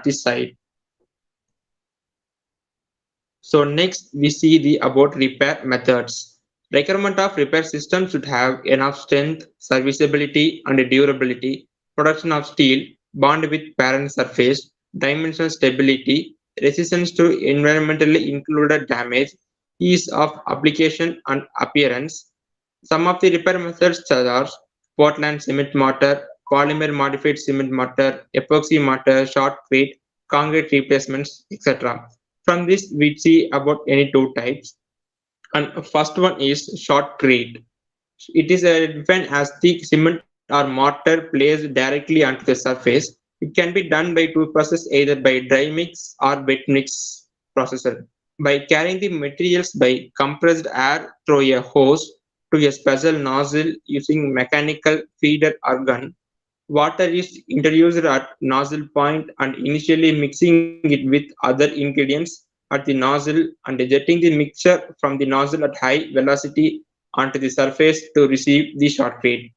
the site. So next we see the about repair methods. Requirement of repair system should have enough strength, serviceability and durability, protection of steel, bond with parent surface, dimensional stability, resistance to environmentally included damage, ease of application and appearance. Some of the repair methods are Portland cement mortar, polymer modified cement mortar, epoxy mortar, shotcrete, concrete replacements, etc. From this, we see about any two types. And first one is shotcrete. It is defined as the cement or mortar placed directly onto the surface. It can be done by two processes, either by dry mix or wet mix processor. By carrying the materials by compressed air through a hose to a special nozzle using mechanical feeder or gun, water is introduced at nozzle point and initially mixing it with other ingredients at the nozzle and jetting the mixture from the nozzle at high velocity onto the surface to receive the shotcrete.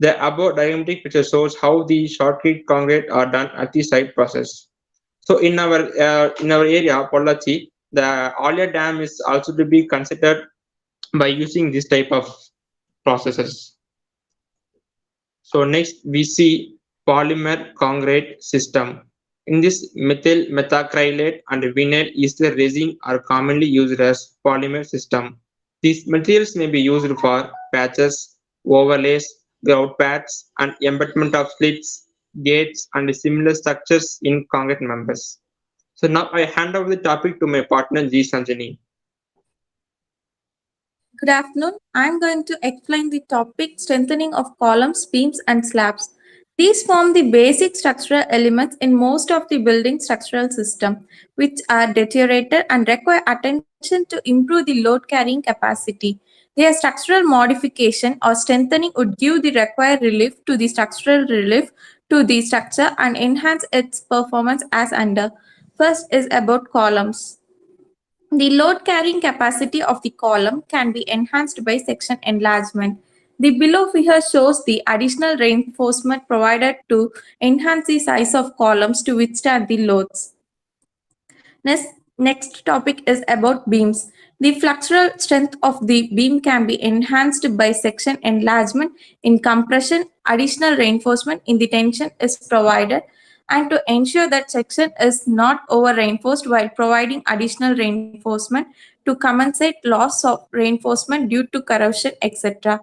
The above diagrammatic picture shows how the shotcrete concrete are done at the site process. So in our area, Pollachi, the Alia Dam is also to be considered by using this type of processes. So next we see polymer concrete system. In this methyl methacrylate and vinyl is the resin are commonly used as polymer system. These materials may be used for patches, overlays, grout pads, and embedment of slits, gates, and similar structures in concrete members. So now I hand over the topic to my partner G. Sanjani. Good afternoon. I'm going to explain the topic strengthening of columns, beams, and slabs. These form the basic structural elements in most of the building structural system, which are deteriorated and require attention to improve the load carrying capacity. Their structural modification or strengthening would give the required relief to the structural relief to the structure and enhance its performance as under. First is about columns. The load carrying capacity of the column can be enhanced by section enlargement. The below figure shows the additional reinforcement provided to enhance the size of columns to withstand the loads. Next topic is about beams. The flexural strength of the beam can be enhanced by section enlargement. In compression, additional reinforcement in the tension is provided, and to ensure that section is not over reinforced while providing additional reinforcement to compensate loss of reinforcement due to corrosion, etc.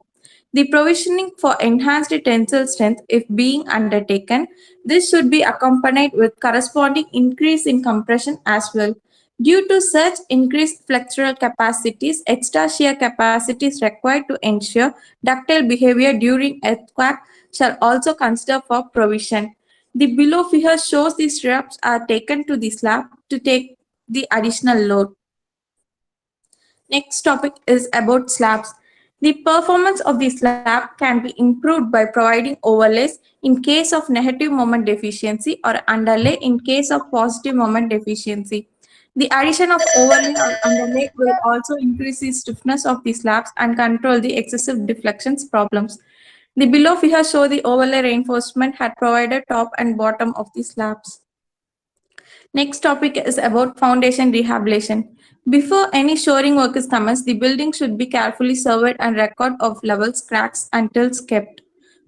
The provisioning for enhanced tensile strength, if being undertaken, this should be accompanied with corresponding increase in compression as well. Due to such increased flexural capacities, extra shear capacity is required to ensure ductile behavior during earthquake shall also consider for provision. The below figure shows the stirrups are taken to the slab to take the additional load. Next topic is about slabs. The performance of the slab can be improved by providing overlays in case of negative moment deficiency or underlay in case of positive moment deficiency. The addition of overlay or underlay will also increase the stiffness of the slabs and control the excessive deflections problems. The below figure show the overlay reinforcement had provided top and bottom of the slabs. Next topic is about foundation rehabilitation. Before any shoring work is commenced, the building should be carefully surveyed and record of levels, cracks, and tilts kept.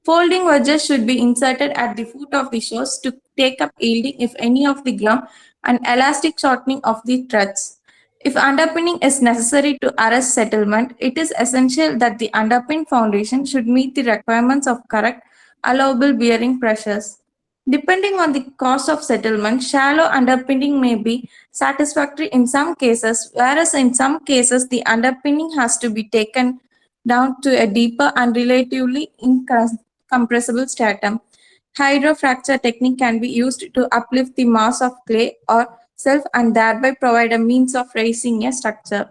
Folding wedges should be inserted at the foot of the shores to take up yielding if any of the glum and elastic shortening of the threads. If underpinning is necessary to arrest settlement, it is essential that the underpin foundation should meet the requirements of correct allowable bearing pressures. Depending on the cost of settlement, shallow underpinning may be satisfactory in some cases, whereas in some cases the underpinning has to be taken down to a deeper and relatively incompressible stratum. Hydrofracture technique can be used to uplift the mass of clay or self and thereby provide a means of raising a structure.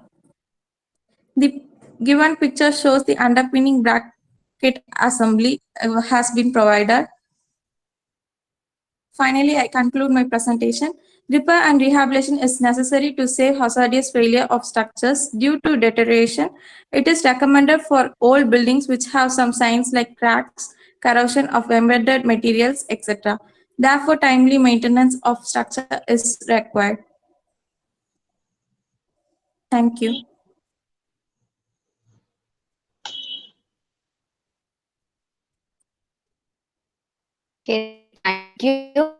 The given picture shows the underpinning bracket assembly has been provided. Finally, I conclude my presentation. Repair and rehabilitation is necessary to save hazardous failure of structures due to deterioration. It is recommended for old buildings which have some signs like cracks, corrosion of embedded materials, etc. Therefore, timely maintenance of structure is required. Thank you. Okay, thank you.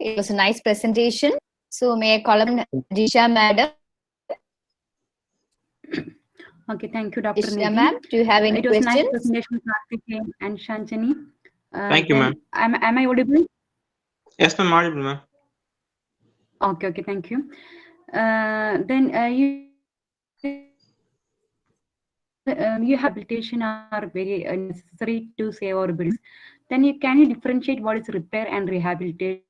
It was a nice presentation. So may I call upon Disha madam? Okay, thank you, Dr. Disha Nidhi. ma'am, do you have any It was a nice questions? presentation, Karthikeyan and Shanchani. Thank you, ma'am. Am I audible? Yes, ma'am, audible, ma'am. Okay, thank you. Then you have rehabilitation are very necessary to save our buildings. Then can you differentiate what is repair and rehabilitation?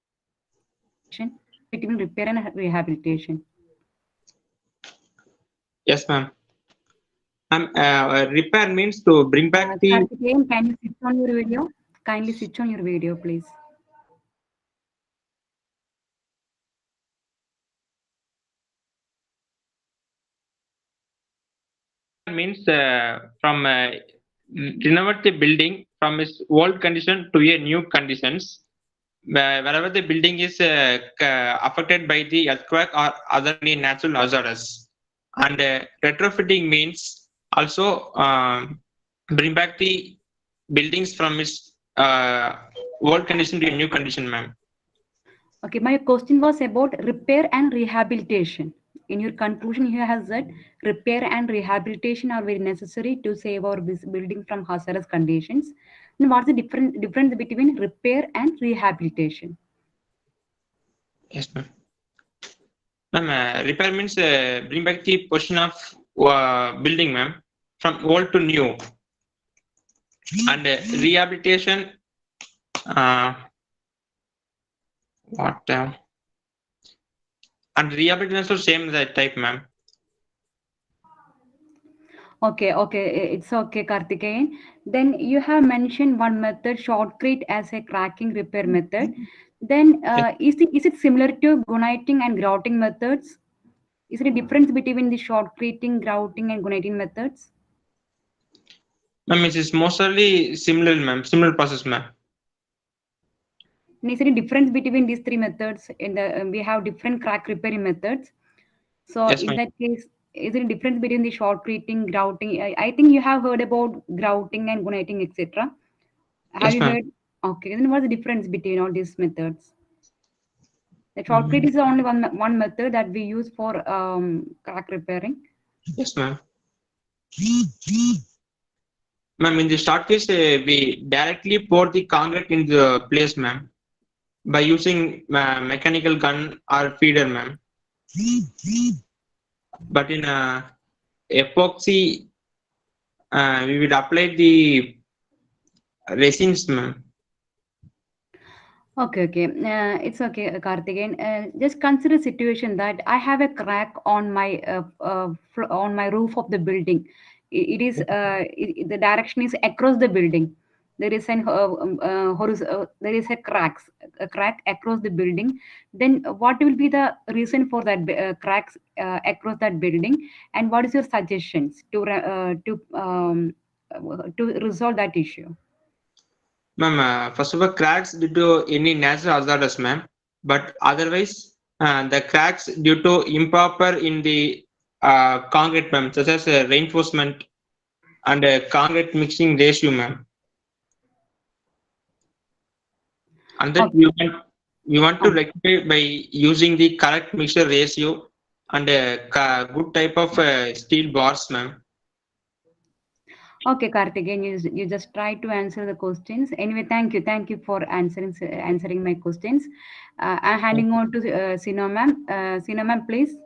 Between repair and rehabilitation. Yes, ma'am. Repair means to bring back the. Karthikeyan, can you switch on your video? Kindly switch on your video, please. Means from renovate the building from its old condition to a new conditions. Wherever the building is affected by the earthquake or other any natural hazards, and retrofitting means also bring back the buildings from its old condition to a new condition, ma'am. Okay, my question was about repair and rehabilitation. In your conclusion, here has said repair and rehabilitation are very necessary to save our building from hazardous conditions. And what's the difference between repair and rehabilitation? Yes, ma'am. Ma'am, repair means bring back the portion of building, ma'am, from old to new, and rehabilitation. What? And rehabilitation also same that type, ma'am. Okay, it's okay, Karthikeyan. Then you have mentioned one method, shotcrete, as a cracking repair method. Then is it similar to goniting and grouting methods? Is there a difference between the shotcreting, grouting, and goniting methods? Ma'am, it is mostly similar, ma'am. Similar process, ma'am. And is there a difference between these three methods? In the we have different crack repairing methods. So Yes, in ma'am. that case, is there a difference between the shotcreting, grouting? I think you have heard about grouting and goniting, etc. Have Yes, you ma'am. heard? Okay, then what's the difference between all these methods? The shotcrete is the only one method that we use for crack repairing. Yes, ma'am. Ma'am, in the start case, we directly pour the concrete into the place, ma'am, by using mechanical gun or feeder, ma'am. But in epoxy, we would apply the resins, ma'am. Okay. It's okay, Karthikeyan. Just consider a situation that I have a crack on on my roof of the building. It is the direction is across the building. There is there is a crack across the building. Then what will be the reason for that cracks across that building? And what is your suggestions to resolve that issue? Ma'am, first of all, cracks due to any natural hazardous, ma'am. But otherwise, the cracks due to improper in the concrete, ma'am, such as reinforcement and concrete mixing ratio, ma'am. And that we want to rectify by using the correct mixture ratio and good type of steel bars, ma'am. Okay, Karthikeyan, you just try to answer the questions. Anyway, thank you for answering my questions. I'm handing on to Sino ma'am. Sino ma'am, please.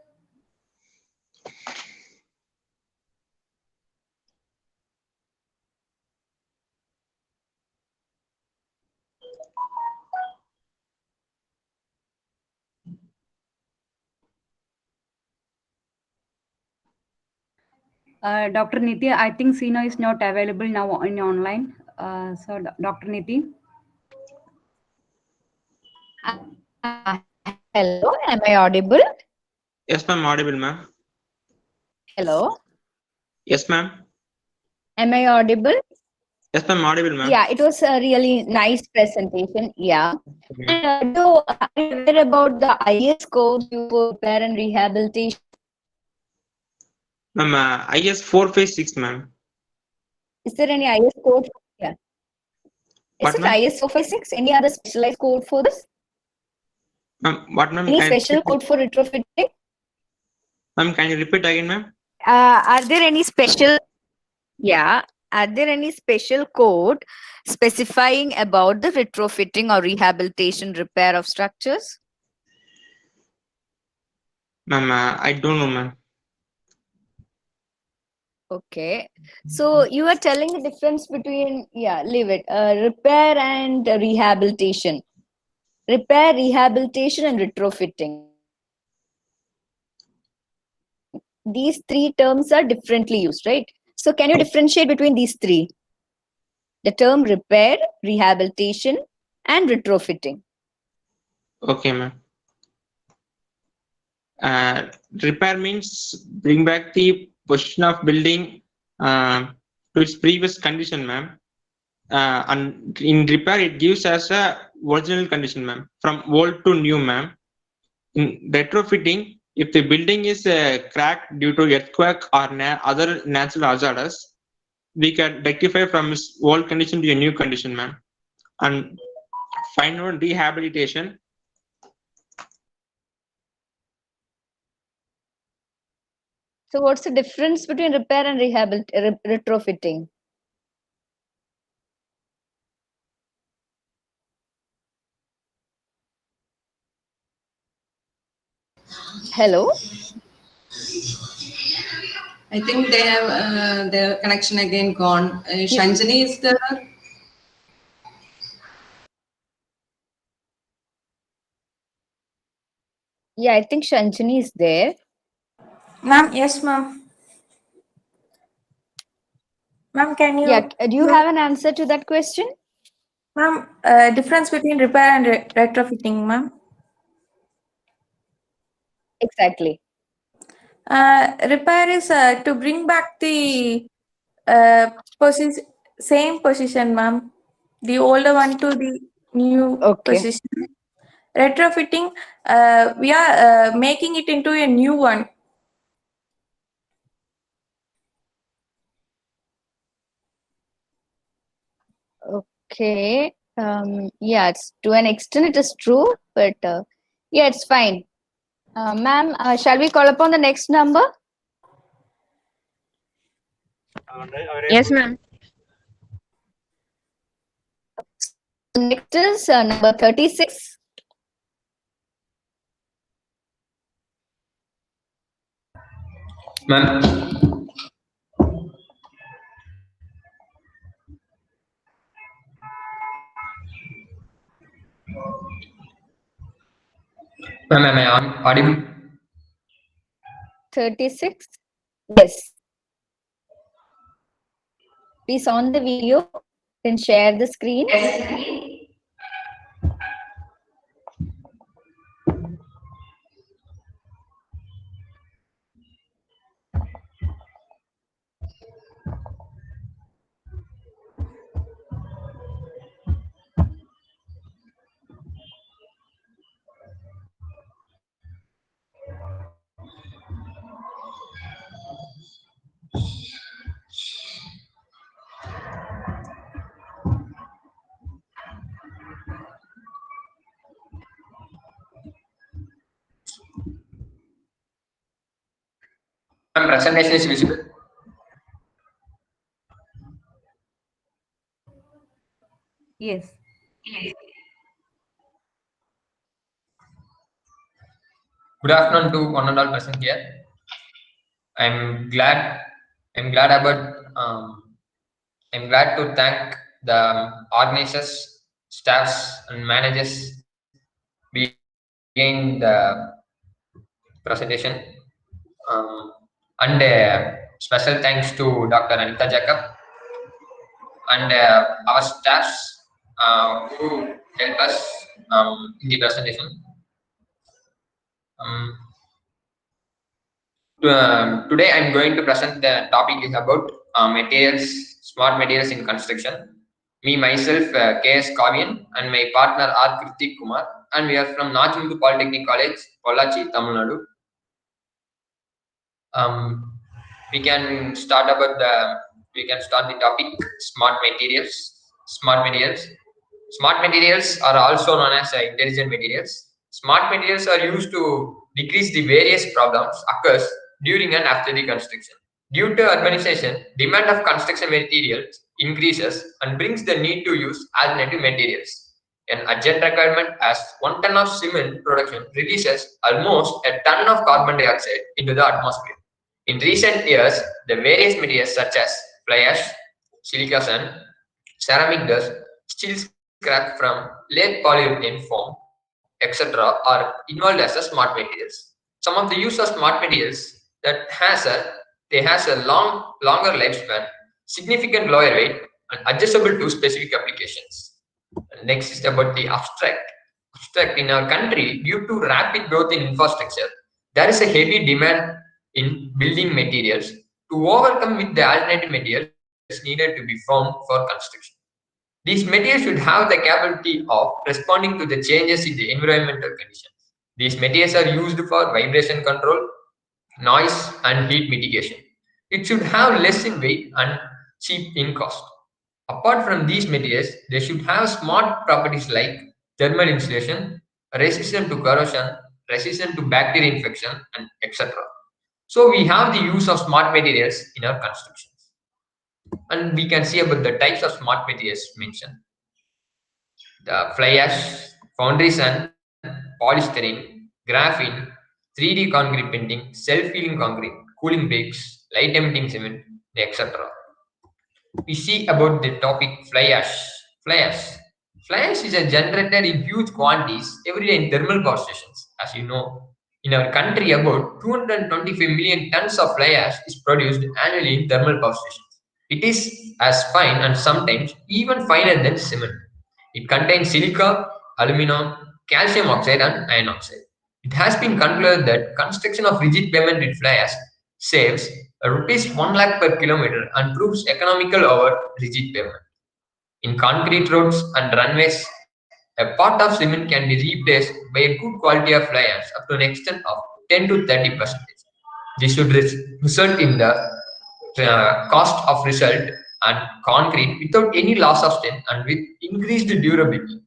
Dr. Niti, I think Sino is not available now in online. So, Dr. Niti. Hello, am I audible? Yes, ma'am, audible, ma'am. Hello, Yes, ma'am. am I audible? Yes, ma'am. Audible, ma'am. Yeah, it was a really nice presentation. Yeah. And are you aware about the IS codes used for repair and rehabilitation? Ma'am, IS 456, ma'am. Is there any IS code? Yeah. Is What, it ma'am? IS 456? Any other specialized code for this? Ma'am, what, ma'am? Any Can you special repeat? code for retrofitting? Ma'am, can you repeat again, ma'am? Are there any special? Yeah. Are there any special code specifying about the retrofitting or rehabilitation repair of structures? Ma'am, I don't know, ma'am. Okay. So you are telling the difference between, yeah, leave it, repair and rehabilitation. Repair, rehabilitation, and retrofitting. These three terms are differently used, right? So can you differentiate between these three? The term repair, rehabilitation, and retrofitting. Okay, ma'am. Repair means bring back the position of building to its previous condition, ma'am. And in repair, it gives us a original condition, ma'am, from old to new, ma'am. In retrofitting, if the building is cracked due to earthquake or other natural hazards, we can rectify from its old condition to a new condition, ma'am. And final rehabilitation. So what's the difference between repair and retrofitting? Hello? I think they have their connection again gone. Shanjani is there? Yeah, I think Shanchini is there. Ma'am, yes, ma'am. Ma'am, can you? Yeah, do you have an answer to that question? Ma'am, difference between repair and retrofitting, ma'am. Exactly. Repair is to bring back the same position, ma'am. The older one to the new position. Retrofitting, we are making it into a new one. Okay. Yeah, it's to an extent it is true, but yeah, it's fine. Ma'am, shall we call upon the next number? Yes, ma'am. Next is number 36. Ma'am. Ma'am, am I audible? 36. Yes. Please on the video, then share the screen. Ma'am, presentation is visible. Yes. Good afternoon to one and all present here. I'm glad about I'm glad to thank the organizers, staffs, and managers behind the presentation. And special thanks to Dr. Anita Jacob and our staffs who help us in the presentation. Today I'm going to present the topic is about smart materials in construction. Me, myself, K.S. Kavian, and my partner R. Kritik Kumar, and we are from Nachimbu Polytechnic College, Pollachi, Tamil Nadu. We can start the topic smart materials. Smart materials are also known as intelligent materials. Smart materials are used to decrease the various problems occurs during and after the construction. Due to urbanization, demand of construction materials increases and brings the need to use alternative materials. An urgent requirement as 1 ton of cement production releases almost a ton of carbon dioxide into the atmosphere. In recent years, the various materials such as fly ash, silica sand, ceramic dust, steel scrap from late polyurethane foam, etc. are involved as a smart materials. Some of the use of smart materials that has a longer lifespan, significant lower weight, and adjustable to specific applications. Next is about the abstract. Abstract in our country, due to rapid growth in infrastructure, there is a heavy demand in building materials to overcome with the alternative materials needed to be found for construction. These materials should have the capability of responding to the changes in the environmental conditions. These materials are used for vibration control, noise, and heat mitigation. It should have less in weight and cheap in cost. Apart from these materials, they should have smart properties like thermal insulation, resistant to corrosion, resistant to bacterial infection, and etc. So we have the use of smart materials in our constructions. And we can see about the types of smart materials mentioned. The fly ash, foundry sand, polystyrene, graphene, 3D concrete printing, self-healing concrete, cooling bricks, light emitting cement, etc. We see about the topic fly ash. Fly ash. Fly ash is generated in huge quantities every day in thermal power stations. As you know, in our country, about 225 million tons of fly ash is produced annually in thermal power stations. It is as fine and sometimes even finer than cement. It contains silica, aluminum, calcium oxide, and iron oxide. It has been concluded that construction of rigid pavement with fly ash saves rupees 1 lakh per kilometer and proves economical over rigid pavement. In concrete roads and runways, a part of cement can be replaced by a good quality of fly ash up to an extent of 10 to 30%. This should result in the cost of result and concrete without any loss of strength and with increased durability.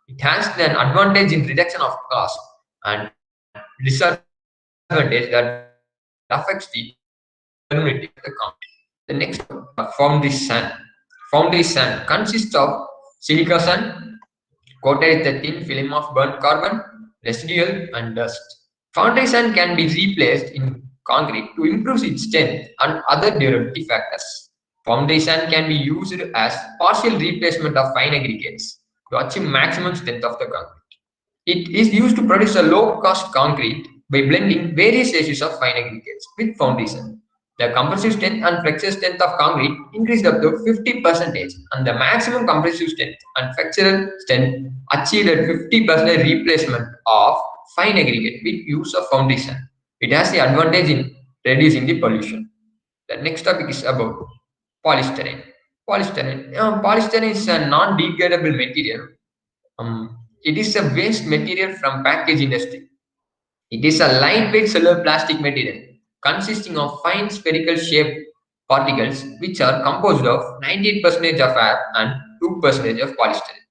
It has an advantage in reduction of cost and disadvantage that affects the durability of the concrete. The next foundry sand. Foundry sand consists of silica sand coated with a thin film of burnt carbon, residual, and dust. Foundry sand can be replaced in concrete to improve its strength and other durability factors. Foundry sand can be used as partial replacement of fine aggregates to achieve maximum strength of the concrete. It is used to produce a low-cost concrete by blending various ratios of fine aggregates with foundry sand. The compressive strength and flexural strength of concrete increased up to 50%, and the maximum compressive strength and flexural strength achieved at 50% replacement of fine aggregate with use of foundry sand. It has the advantage in reducing the pollution. The next topic is about polystyrene. Polystyrene is a non-degradable material. It is a waste material from package industry. It is a lightweight cellular plastic material consisting of fine spherical shaped particles which are composed of 98% of air and 2% of polystyrene.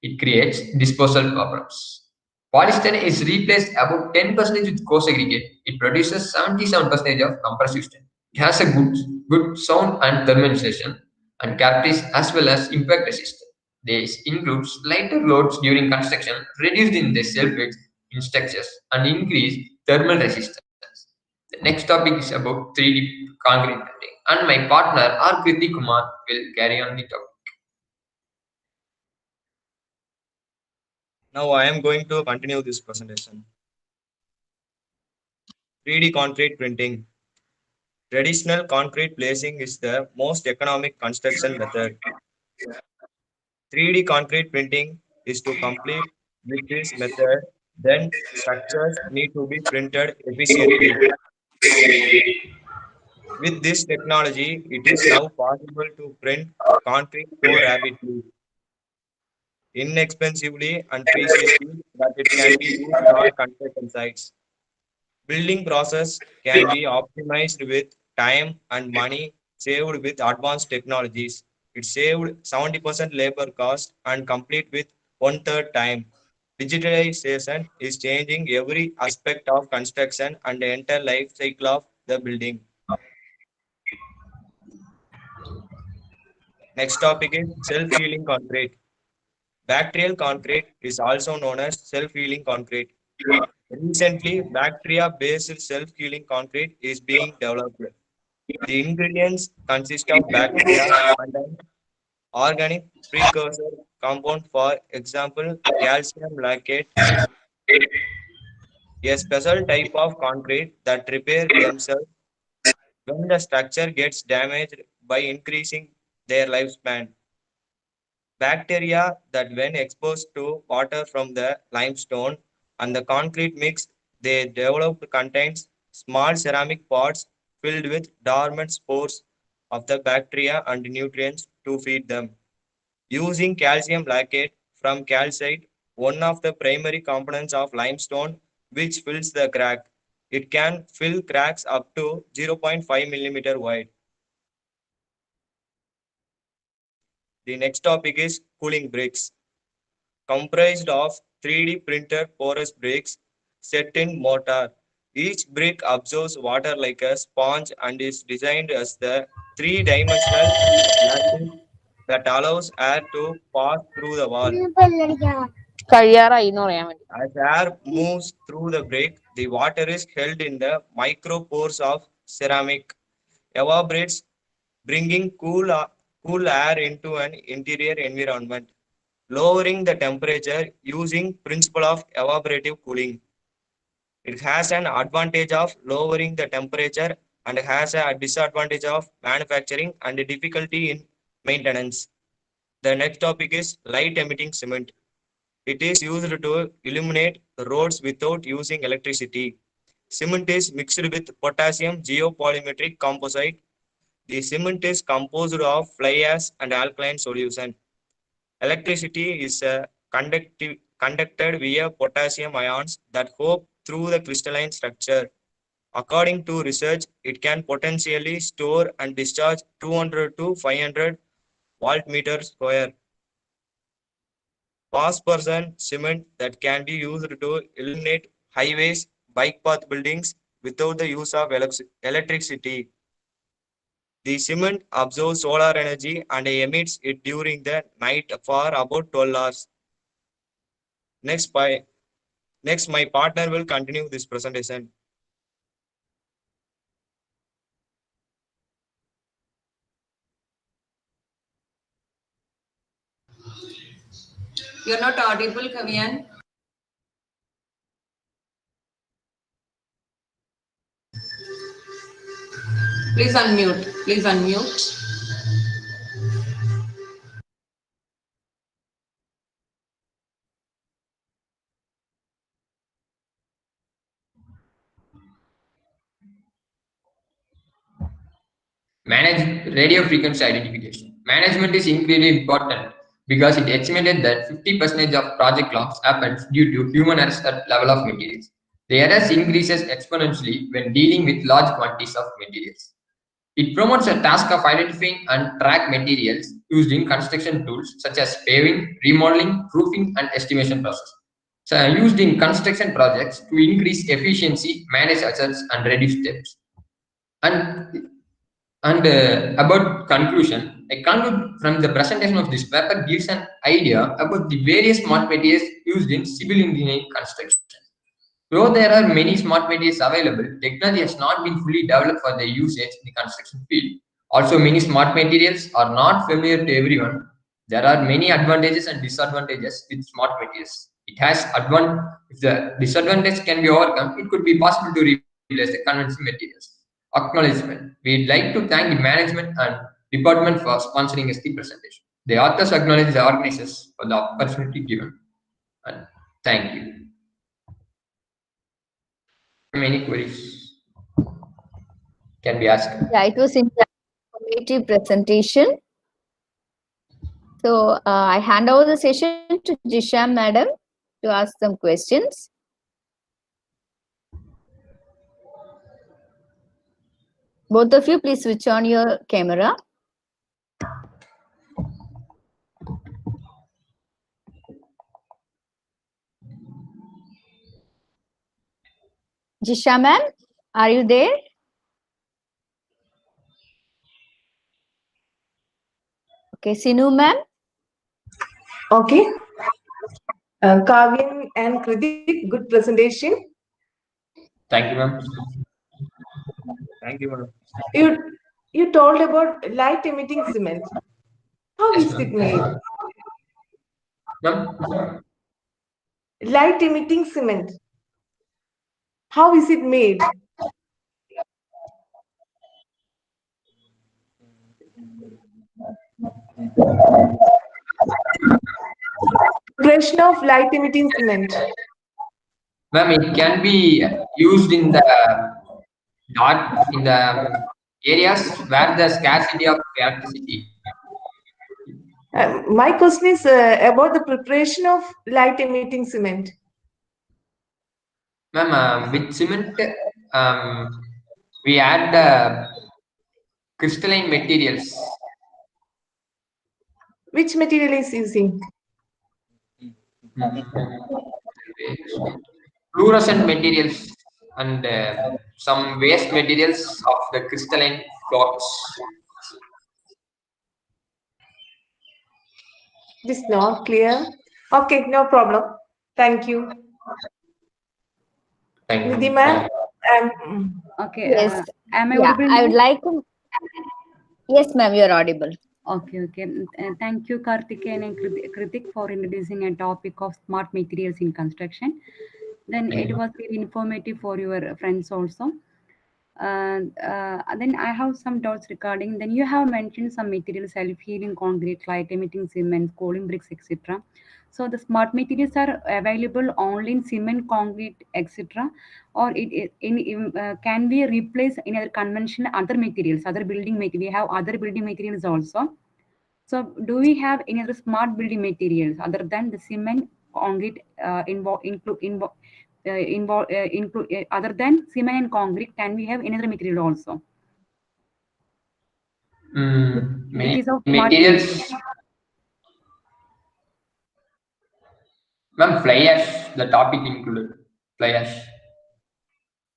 It creates disposal problems. Polystyrene is replaced about 10% with coarse aggregate. It produces 77% of compressive strength. It has a good sound and thermal insulation and characteristics as well as impact resistance. This includes lighter loads during construction, reduced in the self-weight in structures, and increased thermal resistance. The next topic is about 3D concrete printing, and my partner R. Krithi Kumar will carry on the topic. Now I am going to continue this presentation. 3D concrete printing. Traditional concrete placing is the most economic construction method. 3D concrete printing is to complete with this method, then structures need to be printed efficiently. With this technology, it is now possible to print concrete so rapidly, inexpensively, and preciously that it can be used in all construction sites. Building process can be optimized with time and money saved with advanced technologies. It saved 70% labor cost and complete with one-third time. Digitalization is changing every aspect of construction and the entire life cycle of the building. Next topic is self-healing concrete. Bacterial concrete is also known as self-healing concrete. Recently, bacteria-based self-healing concrete is being developed. The ingredients consist of bacteria and an organic precursor compound, for example, calcium lactate, a special type of concrete that repair themselves when the structure gets damaged by increasing their lifespan. Bacteria that when exposed to water from the limestone and the concrete mix they developed contains small ceramic pots filled with dormant spores of the bacteria and nutrients to feed them. Using calcium lactate from calcite, one of the primary components of limestone which fills the crack. It can fill cracks up to 0.5 millimeter wide. The next topic is cooling bricks, comprised of 3D printed porous bricks set in mortar. Each brick absorbs water like a sponge and is designed as the three-dimensional lattice that allows air to pass through the wall. കഴിയാറായി എന്ന് പറയാൻ വേണ്ടി. As air moves through the brick, the water is held in the micropores of ceramic, evaporates, bringing cool air into an interior environment, lowering the temperature using principle of evaporative cooling. It has an advantage of lowering the temperature and has a disadvantage of manufacturing and difficulty in maintenance. The next topic is light emitting cement. It is used to illuminate roads without using electricity. Cement is mixed with potassium geopolymetric composite. The cement is composed of fly ash and alkaline solution. Electricity is conducted via potassium ions that hop through the crystalline structure. According to research, it can potentially store and discharge 200 to 500 volt meters square. Phosphorus cement that can be used to illuminate highways, bike path buildings without the use of electricity. The cement absorbs solar energy and emits it during the night for about 12 hours. Next, my partner will continue this presentation. You're not audible, Kavian. Please unmute. Please unmute. Manage radio frequency identification. Management is incredibly important because it estimated that 50% of project loss happens due to human errors at level of materials. The errors increases exponentially when dealing with large quantities of materials. It promotes a task of identifying and track materials used in construction tools such as paving, remodeling, roofing, and estimation process. So used in construction projects to increase efficiency, manage assets, and reduce steps. And about conclusion, I conclude from the presentation of this paper gives an idea about the various smart materials used in civil engineering construction. Though there are many smart materials available, technology has not been fully developed for their usage in the construction field. Also, many smart materials are not familiar to everyone. There are many advantages and disadvantages with smart materials. It has if the disadvantage can be overcome, it could be possible to replace the conventional materials. Acknowledgement. We'd like to thank the management and department for sponsoring us the presentation. The authors acknowledge the organizers for the opportunity given. And thank you. Many queries. can be asked. Yeah, it was informative presentation. So I hand over the session to Jisha madam to ask some questions. Both of you, please switch on your camera. Jisha ma'am, are you there? Okay, Sinu ma'am. Okay. Kavyan and Kritik, good presentation. Thank you, ma'am. Thank you, madam. You told about light emitting cement. How Yes, is it ma'am. made? Ma'am, Light emitting cement. How is it made? Preparation of light emitting cement. ma'am, it can be used in the areas where the scarcity of electricity. My question is about the preparation of light emitting cement. Ma'am, with cement, we add crystalline materials. Which material is using? Fluorescent materials and some waste materials of the crystalline flocks. It is not clear. Okay, no problem. Thank you. Thank you. Nidhi ma'am. Okay. Yes. Am I Yeah, audible? I would like to. Yes, ma'am, you are audible. Okay. Thank you, Karthikeyan and Kritik, for introducing a topic of smart materials in construction. Then it was very informative for your friends also. Then I have some doubts regarding. Then you have mentioned some materials, self-healing concrete, light-emitting cement, cooling bricks, etc. So the smart materials are available only in cement, concrete, etc. Or can we replace any other conventional other materials, other building materials? We have other building materials also. So do we have any other smart building materials other than the cement, concrete, other than cement and concrete? Can we have any other material also? Many It is of smart materials. Ma'am, fly ash, the topic included. Fly ash,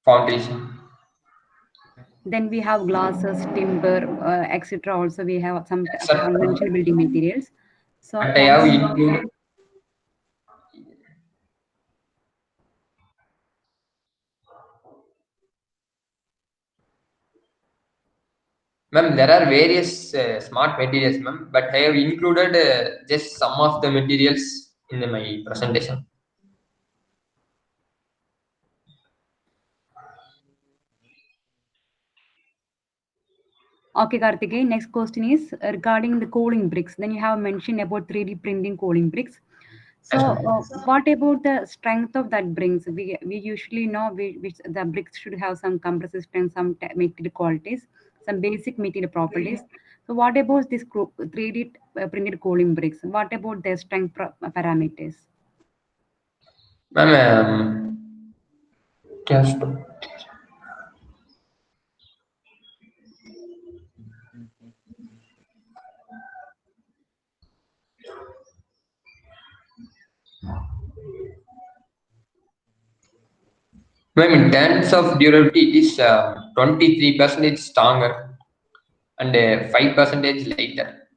foundation. Then we have glasses, timber, etc. Also, we have some Sir, conventional building materials. So but I have included. Ma'am, there are various smart materials, ma'am, but I have included just some of the materials in my presentation. Okay, Karthikeyan, next question is regarding the cooling bricks. Then you have mentioned about 3D printing cooling bricks. So what about the strength of that bricks? We usually know which the bricks should have some compressive strength, some material qualities, some basic material properties. So what about this 3D printed cooling bricks? What about their strength parameters? Ma'am, just ma'am, in terms of durability, it is 23% stronger and 5% lighter.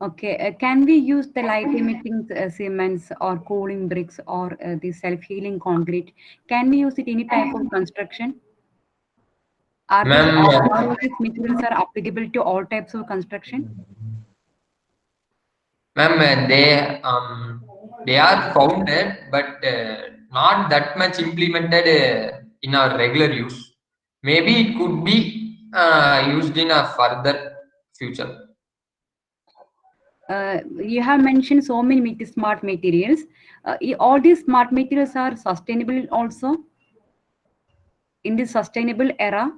Okay, can we use the light emitting cements or cooling bricks or the self-healing concrete? Can we use it any type of construction? Are these materials are applicable to all types of construction? Ma'am, they are founded, but not that much implemented in our regular use. Maybe it could be used in a further future. You have mentioned so many smart materials. All these smart materials are sustainable also? in this sustainable era,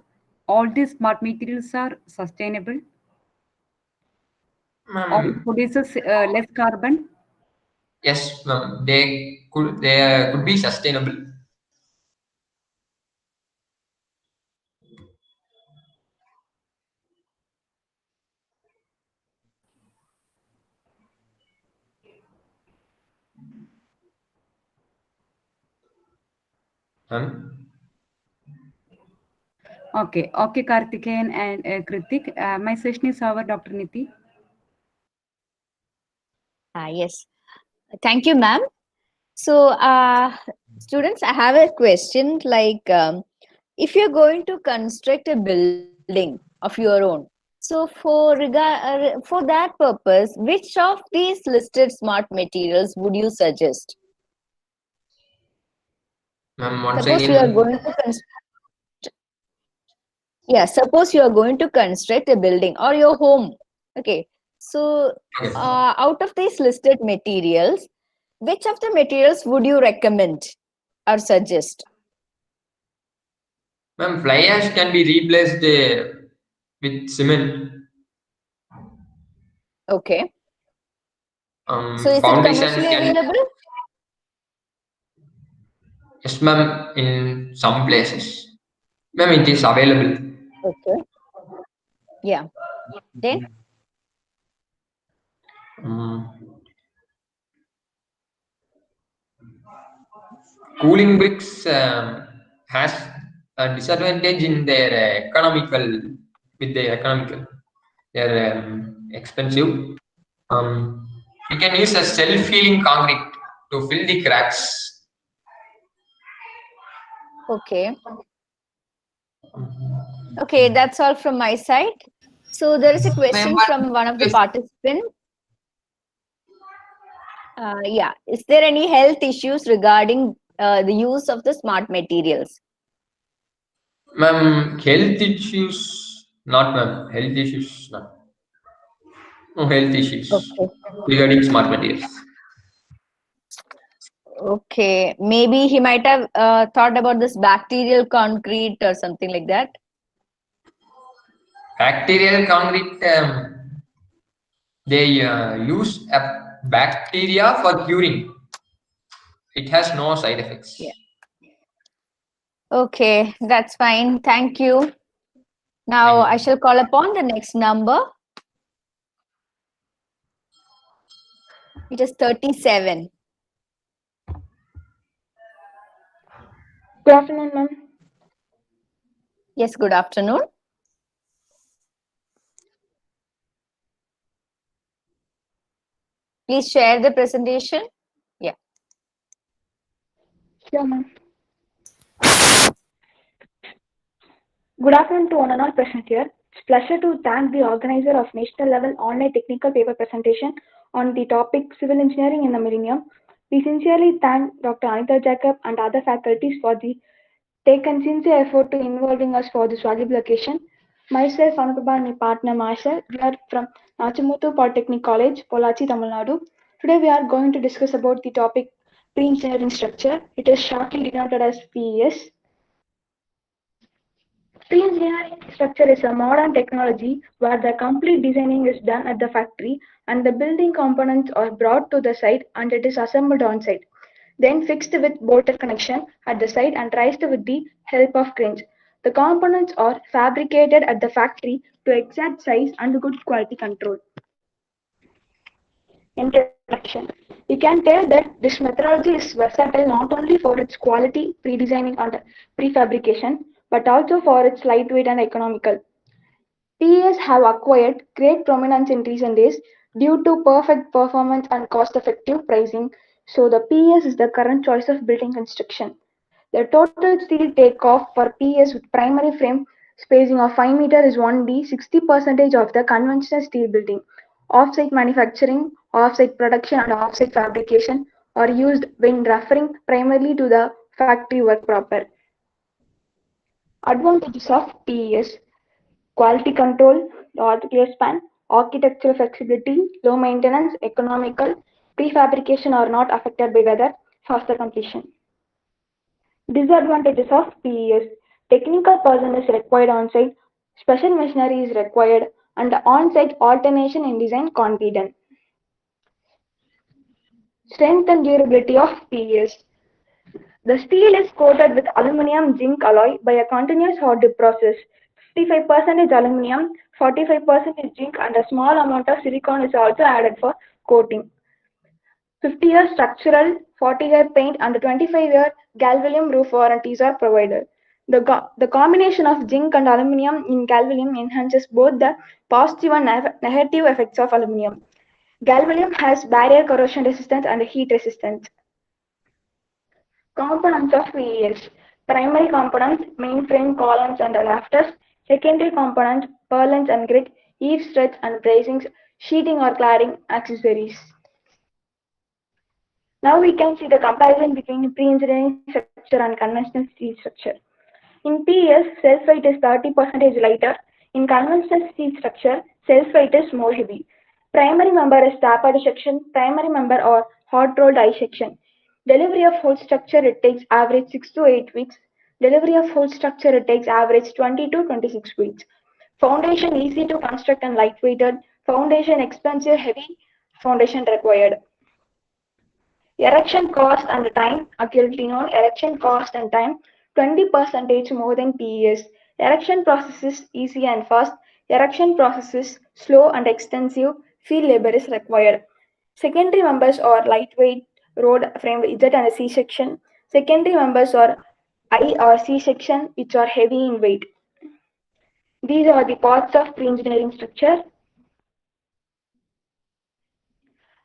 all these smart materials are sustainable or produces less carbon? Yes, ma'am. They could be sustainable. Okay, okay, Karthikeyan and Kritik. My session is over, Dr. Niti. Yes. Thank you, ma'am. So, students, I have a question like, if you're going to construct a building of your own, so for that purpose, which of these listed smart materials would you suggest? Ma'am, once Suppose you are again, going to suppose you are going to construct a building or your home. Okay. So, okay. out of these listed materials, which of the materials would you recommend or suggest? Ma'am, fly ash can be replaced with cement. Okay. So, is it Foundations commercially can, available? yes, ma'am, in some places. Ma'am, it is available. Okay. Yeah. Then, Cooling bricks has a disadvantage in their economical. They're expensive. We can use a self-healing concrete to fill the cracks. okay. Okay, that's all from my side. So, there is a question from one of the participants. Yeah. Is there any health issues regarding the use of the smart materials? Ma'am, health issues, not ma'am. Health issues, not. No health issues Okay. regarding smart materials. Okay. Maybe he might have thought about this bacterial concrete or something like that. Bacterial concrete, they use a bacteria for curing. It has no side effects. Yeah. Okay, that's fine. Thank you. Now I shall call upon the next number. It is 37. Good afternoon, ma'am. Yes, good afternoon. Please share the presentation. Yeah. Sure, ma'am. Good afternoon to one and all present here. It's a pleasure to thank the organizer of national level online technical paper presentation on the topic Civil Engineering in the Millennium. We sincerely thank Dr. Untitled Chapter and other faculties for the taken sincere effort to involving us for this valuable occasion. Myself, Anupama, and my partner Marshall, we are from Nachimuthu Polytechnic College, Pollachi, Tamil Nadu. Today we are going to discuss about the topic pre-engineering structure. It is shortly denoted as PES. Pre-engineering structure is a modern technology where the complete designing is done at the factory and the building components are brought to the site and it is assembled on site, then fixed with bolted connection at the site and raised with the help of cranes. The components are fabricated at the factory to exact size and good quality control. Introduction. We can tell that this methodology is versatile not only for its quality, pre-designing and prefabrication, but also for its lightweight and economical. PES have acquired great prominence in recent days due to perfect performance and cost-effective pricing, so the PES is the current choice of building construction. The total steel takeoff for PES with primary frame spacing of 5 meter is only 60% of the conventional steel building. Off-site manufacturing, off-site production and off-site fabrication are used when referring primarily to the factory work proper. Advantages of PES: quality control, large clear span, architectural flexibility, low maintenance, economical, prefabrication are not affected by weather, faster completion. Disadvantages of PES: Technical person is required on site, special machinery is required, and on site alternation in design can't be done. Strength and durability of PES. The steel is coated with aluminum zinc alloy by a continuous hot dip process. 55% aluminum, 45% zinc, and a small amount of silicon is also added for coating. 50-year structural, 40-year paint, and 25-year galvanum roof warranties are provided. The combination of zinc and aluminum in galvanum enhances both the positive and negative effects of aluminum. Galvanum has barrier corrosion resistance and heat resistance. Components of VES. Primary components, mainframe, columns, and rafters. Secondary components, purlins and grit, eaves, struts, and bracings, sheeting or cladding accessories. Now we can see the comparison between pre-engineering structure and conventional steel structure. In PES, self-weight is 30% lighter. In conventional steel structure, self-weight is more heavy. Primary member is tapered section, primary member or hot rolled I section. Delivery of whole structure, it takes average 6 to 8 weeks. Delivery of whole structure, it takes average 20 to 26 weeks. Foundation easy to construct and lightweighted. Foundation expensive, heavy. Foundation required. Erection cost and time, accurately known, erection cost and time, 20% more than PES. Erection process is easy and fast. Erection process is slow and extensive. Field labor is required. Secondary members are lightweight, road framed Z and C section. Secondary members are I or C section, which are heavy in weight. These are the parts of pre-engineering structure.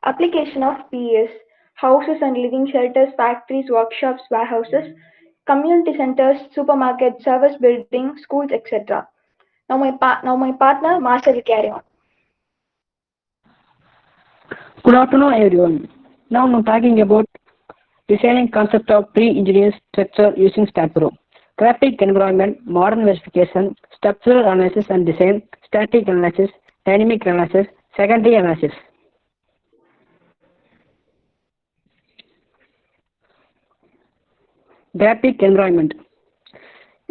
Application of PES. Houses and living shelters, factories, workshops, warehouses, community centers, supermarkets, service buildings, schools, etc. Now my partner Master will carry on. Good afternoon, everyone. Now I'm talking about designing concept of pre-engineered structure using StatPro. Graphic environment, modern verification, structural analysis and design, static analysis, dynamic analysis, secondary analysis. Graphic environment.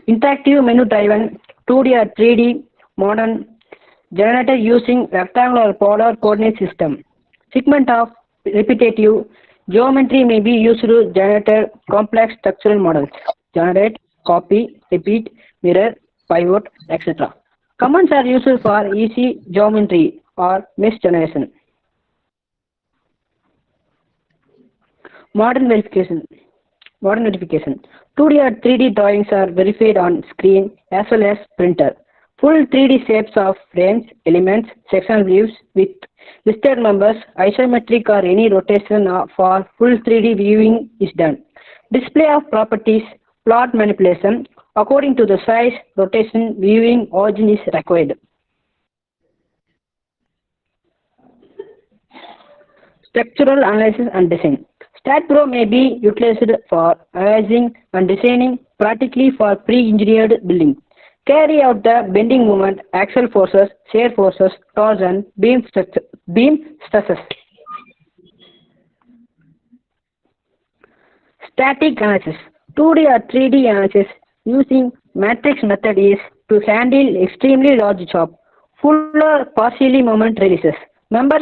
Interactive menu-driven 2D or 3D modern generator using rectangular polar coordinate system. Segment of repetitive geometry may be used to generate complex structural models. Generate, copy, repeat, mirror, pivot, etc. Commands are used for easy geometry or mesh generation. Modern verification. 2D or 3D drawings are verified on screen as well as printer. Full 3D shapes of frames, elements, sectional views with listed members, isometric or any rotation for full 3D viewing is done. Display of properties, plot manipulation, according to the size, rotation, viewing origin is required. Structural analysis and design. StatPro may be utilized for analyzing and designing practically for pre-engineered building. Carry out the bending moment, axial forces, shear forces, torsion, beam stresses. Static analysis. 2D or 3D analysis using matrix method is to handle extremely large job. Full or partially moment releases. Member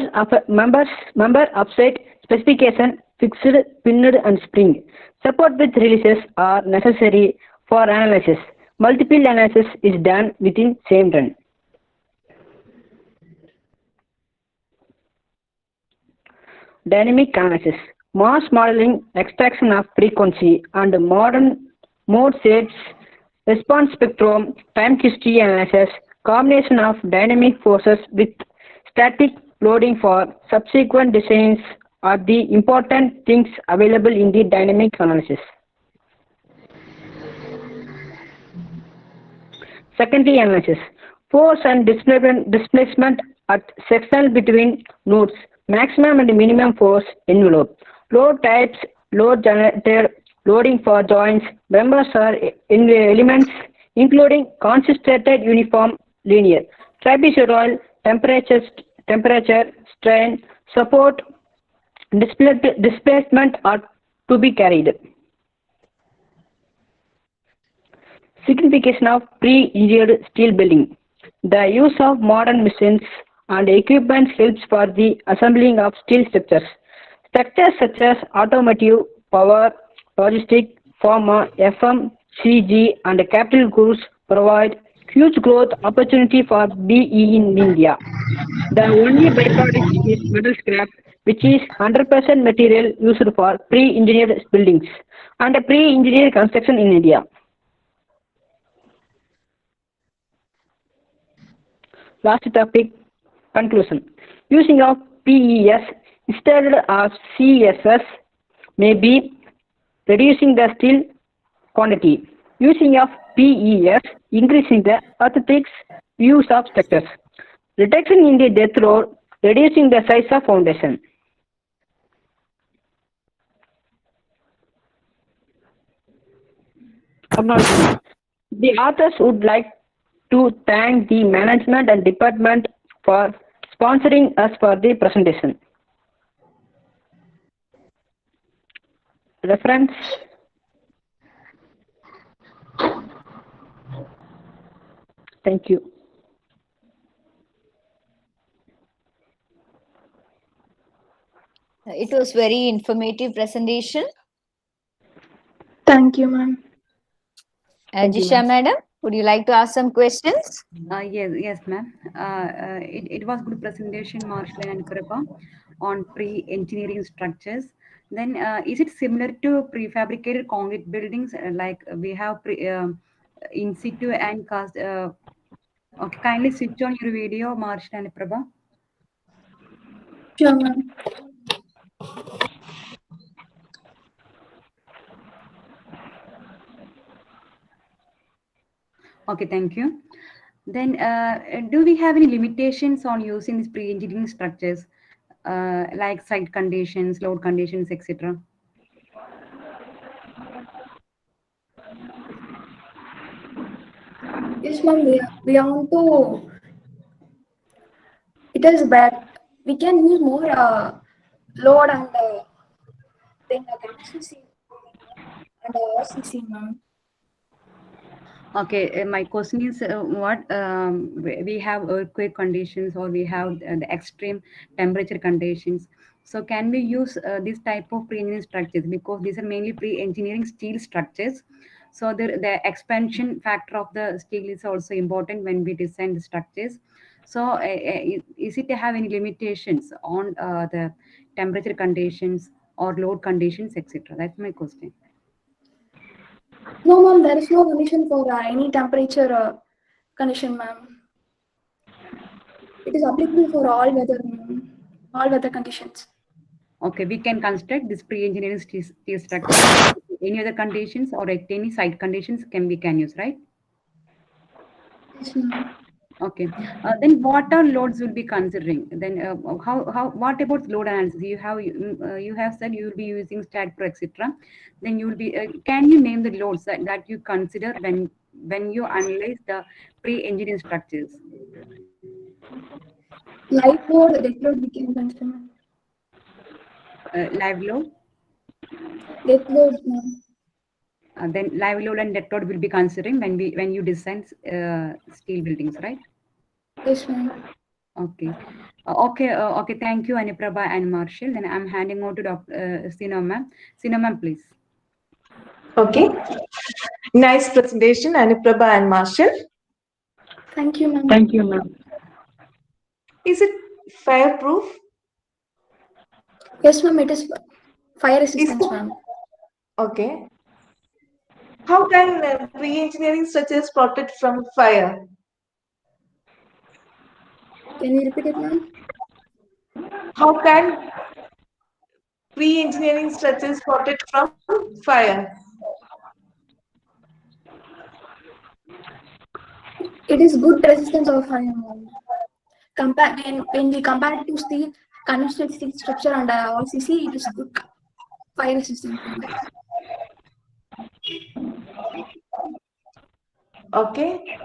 upside specification, fixed, pinned and spring. Support with releases are necessary for analysis. Multiple analysis is done within same run. Dynamic analysis. Mass modeling, extraction of frequency and modern mode shapes, response spectrum, time history analysis, combination of dynamic forces with static loading for subsequent designs are the important things available in the dynamic analysis. Secondary analysis. Force and displacement at sectional between nodes. Maximum and minimum force envelope. Load types, load generated, loading for joints, members or elements, including concentrated, uniform, linear. Trapezoidal, temperature, strain, support, displacement are to be carried. Signification of pre-engineered steel building. The use of modern machines and equipment helps for the assembling of steel structures. Sectors such as automotive, power, logistics, pharma, FMCG, and capital goods provide huge growth opportunity for BE in India. The only byproduct is metal scrap, which is 100% material used for pre-engineered buildings and pre-engineered construction in India. Last topic, conclusion. Using of PES instead of CSS may be reducing the steel quantity. Using of PES increasing the aesthetics views of structures. Reduction in the death load, reducing the size of foundation. Acknowledgement. The authors would like to thank the management and department for sponsoring us for the presentation. Reference. Thank you. It was very informative presentation. Thank you, ma'am. Jisha madam, would you like to ask some questions? Yes, ma'am. It was good presentation, Marshall and Kripa, on pre-engineering structures. Then, is it similar to prefabricated concrete buildings? Like we have in situ and cast. Okay, kindly switch on your video, Marshall and Prabha. Sure, ma'am. Okay, thank you. Then, do we have any limitations on using these pre-engineering structures, like site conditions, load conditions, etc.? Yes, ma'am. We want to. It is bad. We can use more load and then capacity and RCC, ma'am. Okay, my question is what we have earthquake conditions or we have the extreme temperature conditions. So can we use this type of pre-engineering structures, because these are mainly pre-engineering steel structures. So the expansion factor of the steel is also important when we design the structures. So is it have any limitations on the temperature conditions or load conditions, etc.? That's my question. No, ma'am, there is no condition for any temperature condition, ma'am. It is applicable for all weather conditions. Okay, we can construct this pre-engineering steel structure. Any other conditions or at any site conditions we can use, right? Yes, ma'am. Okay. Then what are loads will be considering? Then what about load analysis? You have said you will be using StatPro, etc. Then you will be. Can you name the loads that you consider when you analyze the pre-engineering structures? Live load, death load we can consider. Live load. Death load, ma'am. Then live load and death load will be considering when you design steel buildings, right? Yes, ma'am. Okay. Okay. Thank you, Aniprabha and Marshall. Then I'm handing over to Dr. Sino ma'am. Sino ma'am, please. Okay. Nice presentation, Aniprabha and Marshall. Thank you, ma'am. Thank you, ma'am. Is it fireproof? Yes, ma'am. It is fire resistance, ma'am. Okay. How can pre-engineering structures protect from fire? Can you repeat it, ma'am? How can pre-engineering structures protect from fire? It is good resistance of fire, ma'am. When we compare it to steel, conventional steel structure and RCC, it is good fire resistance. Okay.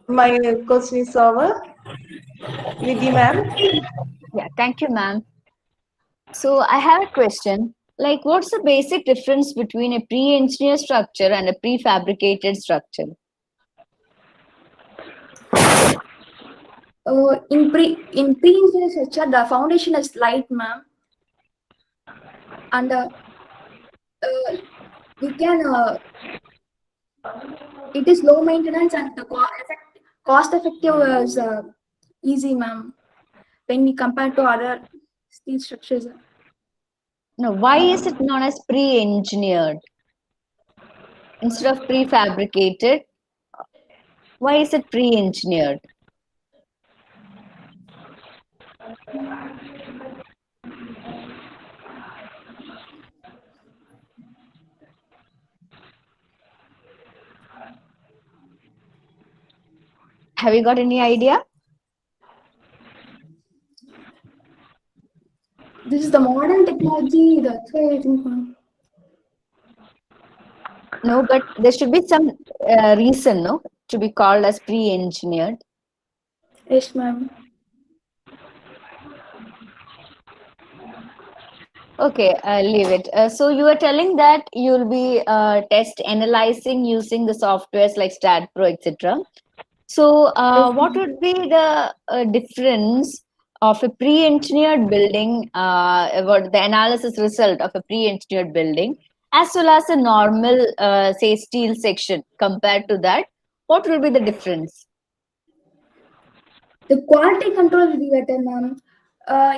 My question is over. Nidhi ma'am. Yeah, thank you, ma'am. So I have a question. Like, what's the basic difference between a pre-engineered structure and a prefabricated structure? In pre-engineered structure, the foundation is light, ma'am, and we can it is low maintenance and the cost effective is easy, ma'am, when we compare to other steel structures. No, why is it known as pre-engineered instead of prefabricated? Why is it pre-engineered? Have you got any idea? This is the modern technology, that's why I think, ma'am. No, but there should be some reason, no, to be called as pre-engineered. Yes, ma'am. Okay, I'll leave it. So you are telling that you'll be test analyzing using the softwares like StatPro, etc. So what would be the difference of a pre-engineered building, about the analysis result of a pre-engineered building, as well as a normal, say, steel section compared to that? What will be the difference? The quality control will be better, ma'am.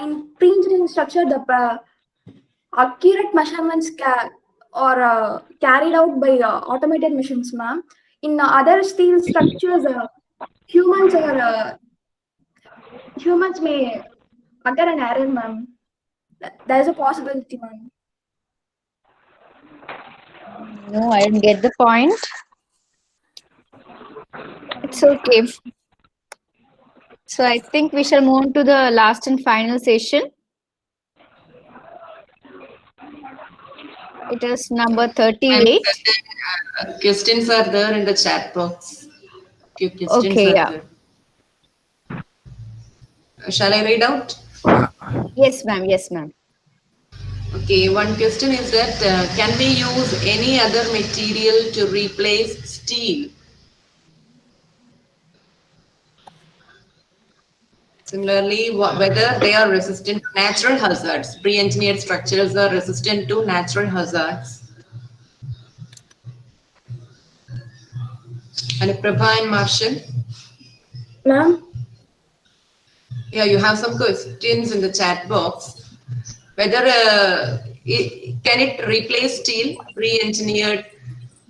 In pre-engineering structure, the accurate measurements are carried out by automated machines, ma'am. In other steel structures, humans may occur an error, ma'am. There is a possibility, ma'am. No, I didn't get the point. It's okay. So I think we shall move on to the last and final session. It is number 38. Questions are there in the chat box. Few questions Okay, are yeah. there. Shall I read out? Yes, ma'am. Yes, ma'am. Okay, one question is that can we use any other material to replace steel? Similarly, whether they are resistant to natural hazards. Pre-engineered structures are resistant to natural hazards. And Prabha and Marshall? Ma'am? Yeah, you have some questions in the chat box. Whether can it replace steel? Pre-engineered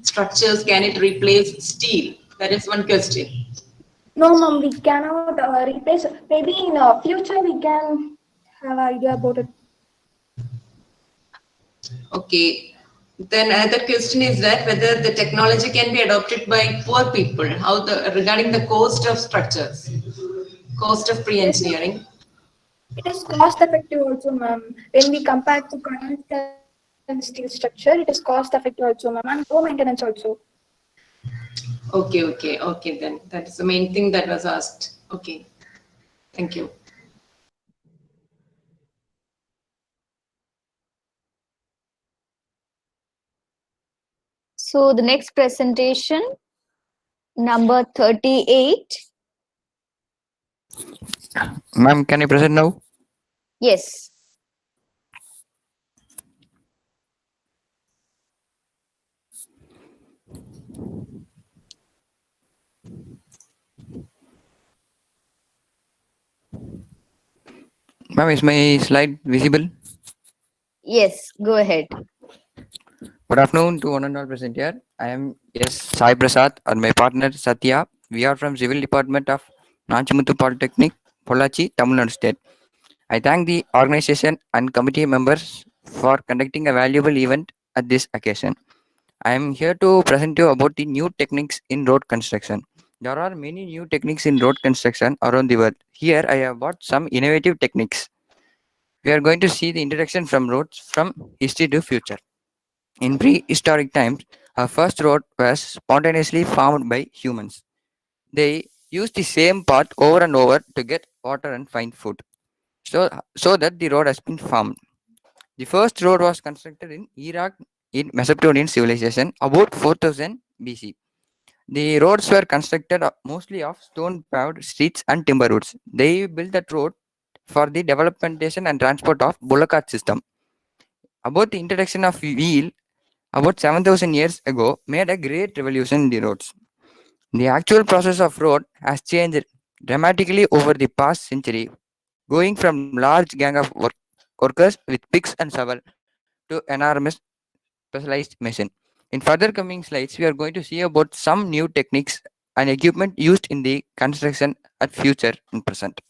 structures, can it replace steel? That is one question. No, ma'am, we cannot replace. Maybe in future we can have an idea about it. Okay. Then another question is that whether the technology can be adopted by poor people. How regarding the cost of structures, cost of pre-engineering. It is cost effective also, ma'am. When we compare to conventional steel structure, it is cost effective also, ma'am, and low maintenance also. Okay. Then that is the main thing that was asked. Okay. Thank you. So the next presentation, number 38. Ma'am, can you present now? Yes. Ma'am, is my slide visible? Yes, go ahead. Good afternoon to one and all present here. I am S. Sai Prasad and my partner Satya. We are from Civil Department of Nachimuthu Polytechnic, Pollachi, Tamil Nadu State. I thank the organization and committee members for conducting a valuable event at this occasion. I am here to present you about the new techniques in road construction. There are many new techniques in road construction around the world. Here I have brought some innovative techniques. We are going to see the introduction from roads from history to future. In prehistoric times, our first road was spontaneously formed by humans. They used the same path over and over to get water and find food. So that the road has been formed. The first road was constructed in Iraq in Mesopotamian civilization about 4000 BC. The roads were constructed mostly of stone paved streets and timber roads. They built that road for the developmentation and transport of bullock cart system. About the introduction of wheel about 7000 years ago made a great revolution in the roads. The actual process of road has changed dramatically over the past century, going from large gang of workers with picks and shovel to enormous specialized machine. In further coming slides, we are going to see about some new techniques and equipment used in the construction at future and present.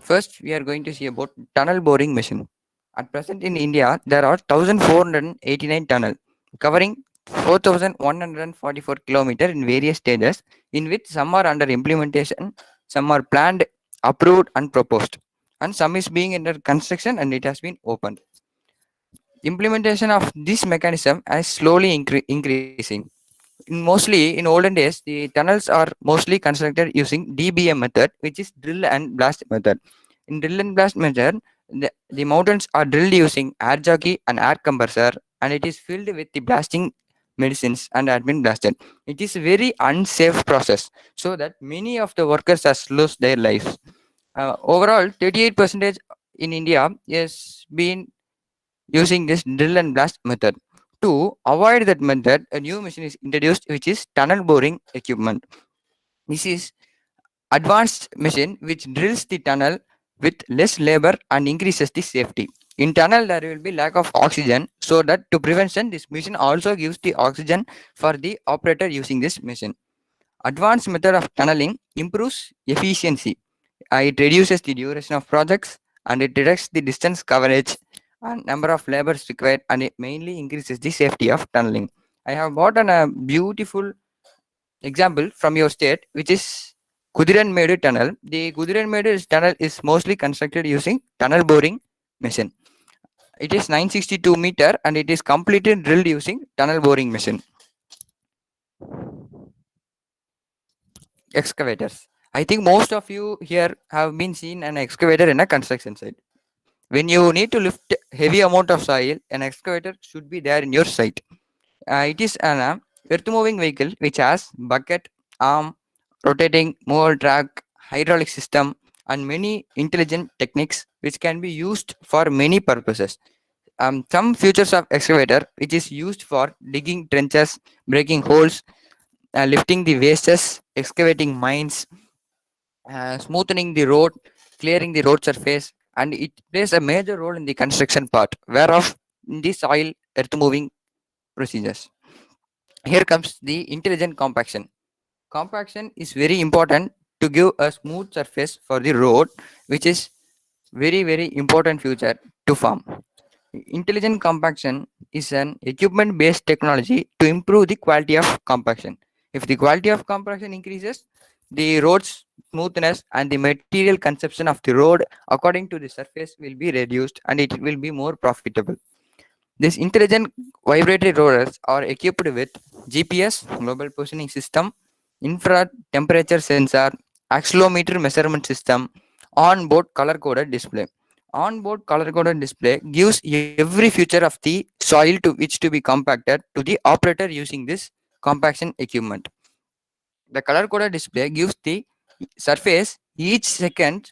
First, we are going to see about tunnel boring machine. At present in India, there are 1,489 tunnels covering 4,144 kilometers in various stages, in which some are under implementation, some are planned, approved, and proposed, and some is being under construction and it has been opened. Implementation of this mechanism is slowly increasing. Mostly in olden days, the tunnels are mostly constructed using DBM method, which is drill and blast method. In drill and blast method, the mountains are drilled using air jockey and air compressor, and it is filled with the blasting medicines and have been blasted. It is a very unsafe process, so that many of the workers has lost their lives. Overall, 38% in India is been using this drill and blast method. To avoid that method, a new machine is introduced, which is tunnel boring equipment. This is advanced machine which drills the tunnel with less labor and increases the safety. In tunnel, there will be lack of oxygen, so that to prevention, this machine also gives the oxygen for the operator using this machine. Advanced method of tunneling improves efficiency. It reduces the duration of projects and it reduces the distance coverage and number of labors required, and it mainly increases the safety of tunneling. I have brought on a beautiful example from your state, which is Kudiranmedu tunnel. The Kudiranmedu tunnel is mostly constructed using tunnel boring machine. It is 962 meter and it is completely drilled using tunnel boring machine. Excavators. I think most of you here have been seen an excavator in a construction site. When you need to lift heavy amount of soil, an excavator should be there in your site. It is an earth moving vehicle which has bucket, arm, rotating mower track, hydraulic system, and many intelligent techniques which can be used for many purposes. Some features of excavator which is used for digging trenches, breaking holes, lifting the wastes, excavating mines, smoothing the road, clearing the road surface, and it plays a major role in the construction part, whereof in the soil earth moving procedures. Here comes the intelligent compaction. Compaction is very important to give a smooth surface for the road, which is very important feature to form. Intelligent compaction is an equipment based technology to improve the quality of compaction. If the quality of compaction increases, the road's smoothness and the material consumption of the road according to the surface will be reduced and it will be more profitable. These intelligent vibratory rollers are equipped with GPS, global positioning system, infrared temperature sensor, accelerometer measurement system, on-board color-coded display. On-board color-coded display gives every feature of the soil to which to be compacted to the operator using this compaction equipment. The color-coded display gives the surface each second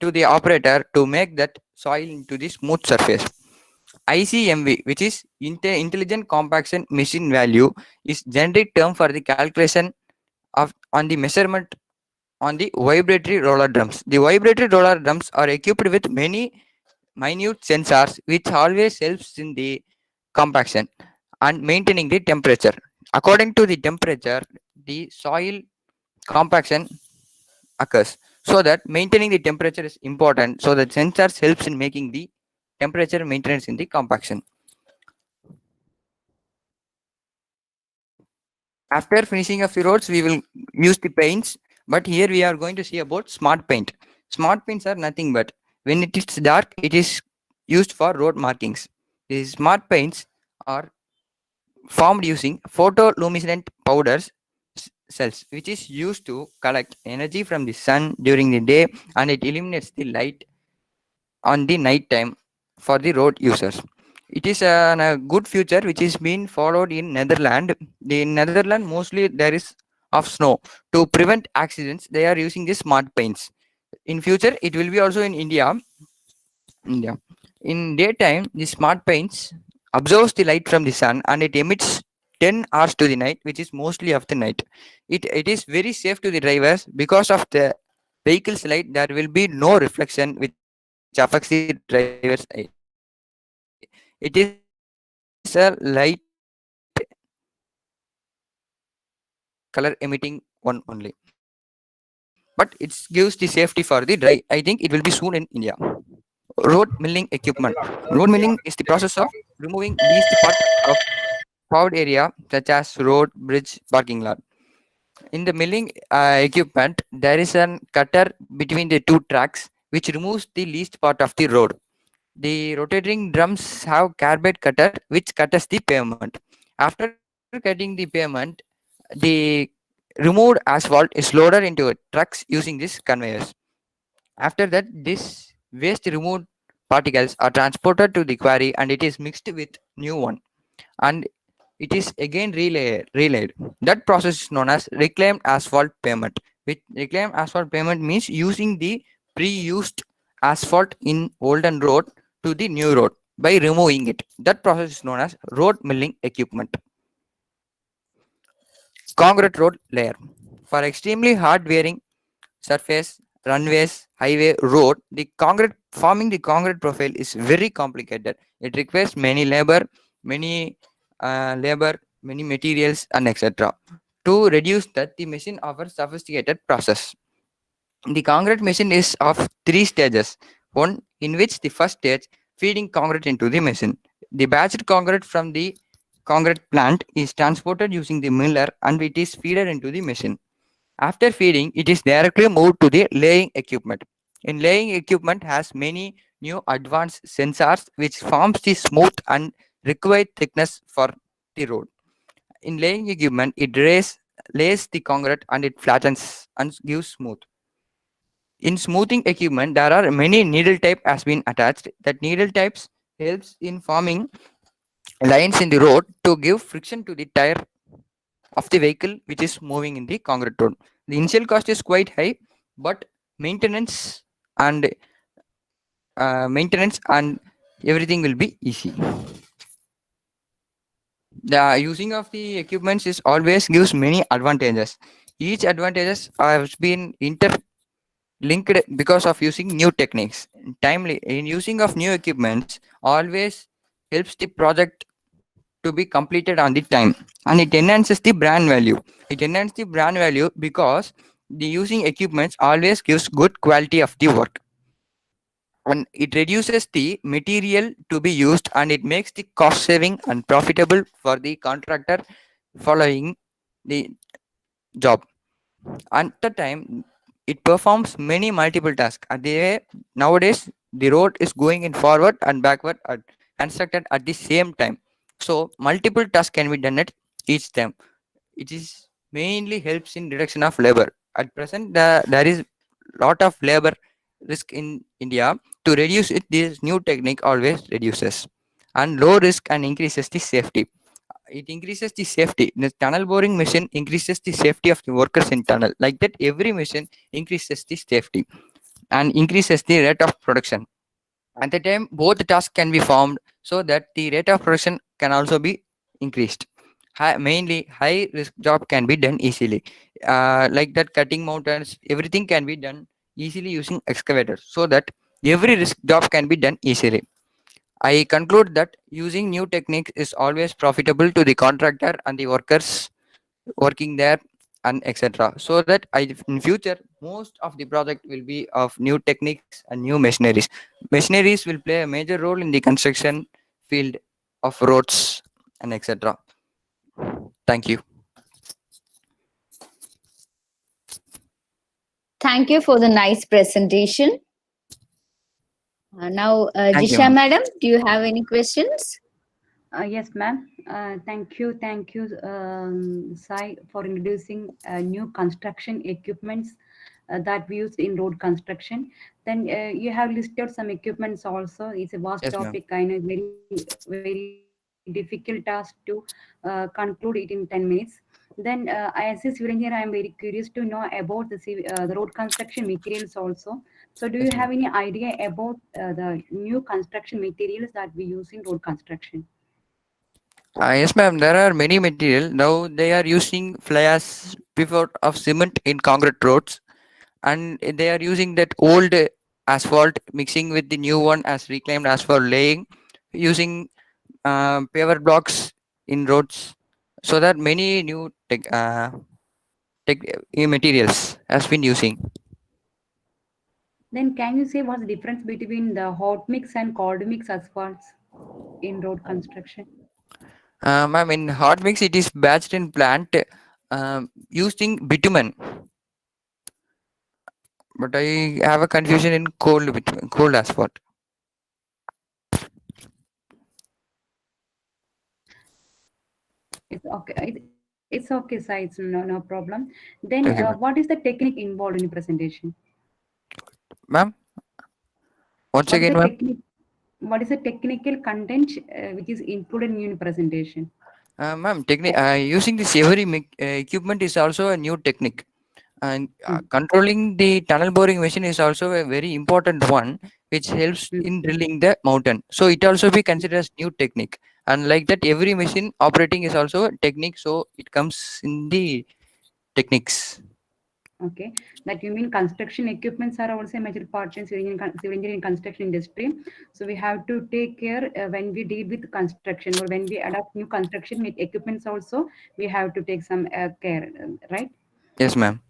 to the operator to make that soil into the smooth surface. ICMV, which is Intelligent Compaction Machine Value, is generic term for the calculation of on the measurement on the vibratory roller drums. The vibratory roller drums are equipped with many minute sensors which always helps in the compaction and maintaining the temperature. According to the temperature, the soil compaction occurs. So that maintaining the temperature is important. So the sensors helps in making the temperature maintenance in the compaction. After finishing of the roads, we will use the paints, but here we are going to see about smart paint. Smart paints are nothing but when it is dark, it is used for road markings. These smart paints are formed using photoluminescent powders cells, which is used to collect energy from the sun during the day and it eliminates the light on the night time for the road users. It is a good future which is being followed in Netherlands. The Netherlands mostly there is of snow. To prevent accidents, they are using the smart paints. In future, it will be also in India. India. In daytime, the smart paints absorbs the light from the sun and it emits 10 hours to the night, which is mostly of the night. It is very safe to the drivers because of the vehicle's light. There will be no reflection which affects the driver's eye. It is a light color emitting one only. But it gives the safety for the driver. I think it will be soon in India. Road milling equipment. Road milling is the process of removing least part of paved area such as road, bridge, parking lot. In the milling equipment, there is a cutter between the two tracks which removes the least part of the road. The rotating drums have carbide cutter which cutters the pavement. After cutting the pavement, the removed asphalt is loaded into trucks using these conveyors. After that, this waste removed particles are transported to the quarry and it is mixed with new one and it is again relayed. That process is known as reclaimed asphalt pavement. With reclaimed asphalt pavement means using the pre-used asphalt in olden road to the new road by removing it. That process is known as road milling equipment. Concrete road layer. For extremely hard wearing surface, runways, highway, road, the concrete forming the concrete profile is very complicated. It requires many materials, and etc. To reduce that, the machine offers sophisticated process. The concrete machine is of three stages. One in which the first stage feeding concrete into the machine. The batched concrete from the concrete plant is transported using the miller and it is fed into the machine. After feeding, it is directly moved to the laying equipment. In laying equipment has many new advanced sensors which forms the smooth and required thickness for the road. In laying equipment, it lays the concrete and it flattens and gives smooth. In smoothing equipment, there are many needle type has been attached. That needle types helps in forming lines in the road to give friction to the tire of the vehicle which is moving in the concrete road. The initial cost is quite high, but maintenance and maintenance and everything will be easy. The using of the equipments is always gives many advantages. Each advantages has been interlinked because of using new techniques. Timely in using of new equipments always helps the project to be completed on the time and it enhances the brand value. It enhances the brand value because the using equipments always gives good quality of the work and it reduces the material to be used and it makes the cost saving and profitable for the contractor following the job. At the time it performs many multiple tasks at the way nowadays the road is going in forward and backward and constructed at the same time, so multiple tasks can be done at each time. It is mainly helps in reduction of labor. At present there is lot of labor risk in India. To reduce it, this new technique always reduces and low risk and increases the safety. It increases the safety. The tunnel boring machine increases the safety of the workers in tunnel. Like that, every machine increases the safety and increases the rate of production. At the time, both tasks can be formed so that the rate of production can also be increased. Mainly, high risk job can be done easily. Like that, cutting mountains, everything can be done easily using excavators so that every risk job can be done easily. I conclude that using new techniques is always profitable to the contractor and the workers working there and etc. So that in future most of the project will be of new techniques and new machineries. Machineries will play a major role in the construction field of roads and etc. Thank you. Thank you for the nice presentation. Now, Thank you, Jisha ma'am. madam, do you have any questions? Yes, ma'am. Thank you, Sai, for introducing new construction equipments that we use in road construction. Then you have listed some equipments also. It's a vast Yes, ma'am. topic. I know very difficult task to conclude it in 10 minutes. Then, as a civil engineer, I am very curious to know about the road construction materials also. So, do you Yes, have ma'am. any idea about the new construction materials that we use in road construction? Yes, ma'am. There are many material now. They are using fly ash before of cement in concrete roads, and they are using that old asphalt mixing with the new one as reclaimed asphalt laying, using paver blocks in roads, so that many new materials has been using. Then, can you say what's the difference between the hot mix and cold mix asphalts in road construction? Ma'am, in hot mix it is batched in plant using bitumen, but I have a confusion in cold bitumen, cold asphalt. It's okay. It's okay, sir. It's no problem. Then, Okay, what ma'am. is the technique involved in your presentation? Ma'am, once What is again, the ma'am. technique? What is the technical content which is included in your presentation? Ma'am, using this every equipment is also a new technique, and Mm, controlling the tunnel boring machine is also a very important one, which helps mm. in drilling the mountain. So it also be considered as new technique, and like that, every machine operating is also a technique. So it comes in the techniques. Okay, that you mean construction equipments are also a major part in civil engineering construction industry. So we have to take care when we deal with construction or when we adopt new construction with equipments also, we have to take some care, right? Yes, ma'am.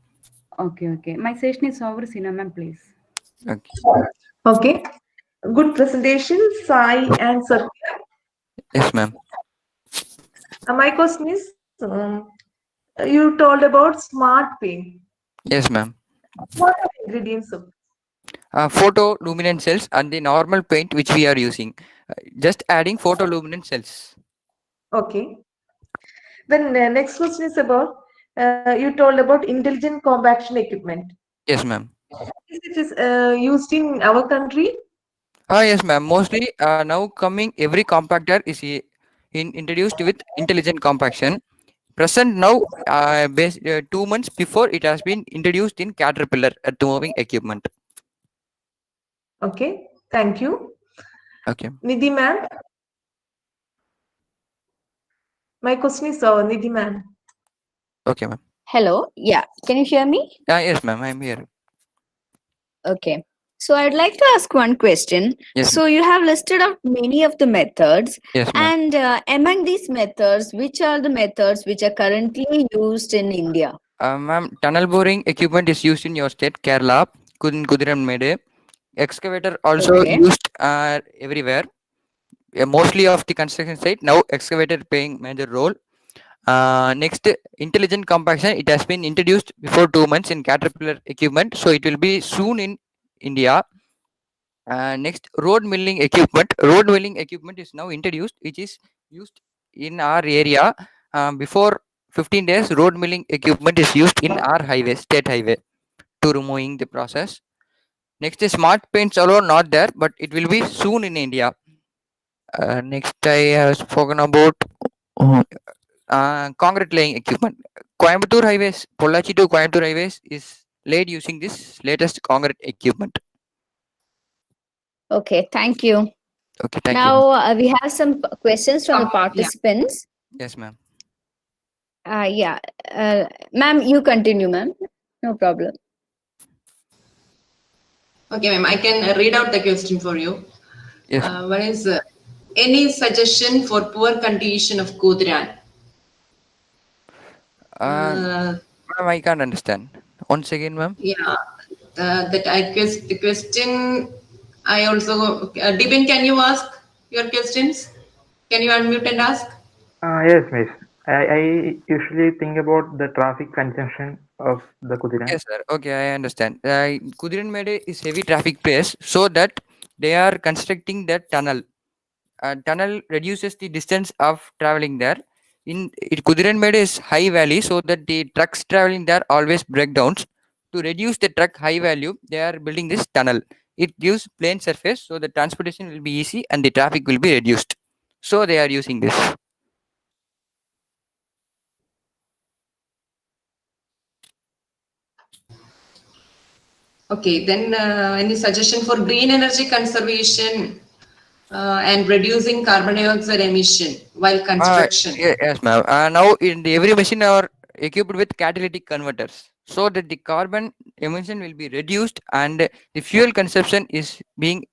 Okay, okay. My session is over. Cinnamon, please. Okay. Okay. Good presentation, Sai and Sir. Yes, ma'am. My question is, you told about smart paint. Yes, ma'am. What are the ingredients of? Photoluminescent cells and the normal paint which we are using. Just adding photoluminescent cells. Okay. Then next question is about, you told about intelligent compaction equipment. Yes, ma'am. Is it is used in our country? Yes, ma'am. Mostly now coming every compactor is introduced with intelligent compaction. Present now, 2 months before it has been introduced in Caterpillar at the moving equipment. Okay. Thank you. Okay. Nidhi ma'am. My question is, Nidhi ma'am. Okay, ma'am. Hello. Yeah. Can you hear me? Yes, ma'am. I'm here. Okay. So I'd like to ask one question. Yes, So you have listed out many of the methods, yes, ma'am. and among these methods, which are the methods which are currently used in India? Ma'am, tunnel boring equipment is used in your state, Kerala, Kudiranmede. Excavator also Okay. used everywhere. Mostly of the construction site now excavator playing major role. Next, intelligent compaction. It has been introduced before 2 months in Caterpillar equipment, so it will be soon in India. Next, road milling equipment. Road milling equipment is now introduced, which is used in our area. Before 15 days, road milling equipment is used in our highway, state highway, to removing the process. Next is smart paints alone not there, but it will be soon in India. Next, I have spoken about concrete laying equipment. Coimbatore highways, Pollachi to Coimbatore highways is laid using this latest concrete equipment. Okay. Thank you. Okay, thank you. Now we have some questions from the Yeah. participants. Yes, ma'am. Yeah. Ma'am, you continue, ma'am. No problem. Okay, ma'am, I can read out the question for you. Yes. One is, any suggestion for poor condition of Kudiran? Ma'am, I can't understand. Once again, ma'am. Yeah, the question I also, Dibin, can you ask your questions? Can you unmute and ask? Yes, miss. I usually think about the traffic congestion of the Kudiran. Yes, sir. Okay, I understand. Kudiranmede is heavy traffic place, so that they are constructing that tunnel. Tunnel reduces the distance of traveling there. In Kudiranmede is high valley, so that the trucks traveling there always break downs. to reduce the truck high value, they are building this tunnel. It gives plain surface, so the transportation will be easy and the traffic will be reduced. So they are using this. Okay, then any suggestion for green energy conservation and reducing carbon dioxide emission while construction? Yes, ma'am. Now in the every machine are equipped with catalytic converters, so that the carbon emission will be reduced and the fuel consumption is being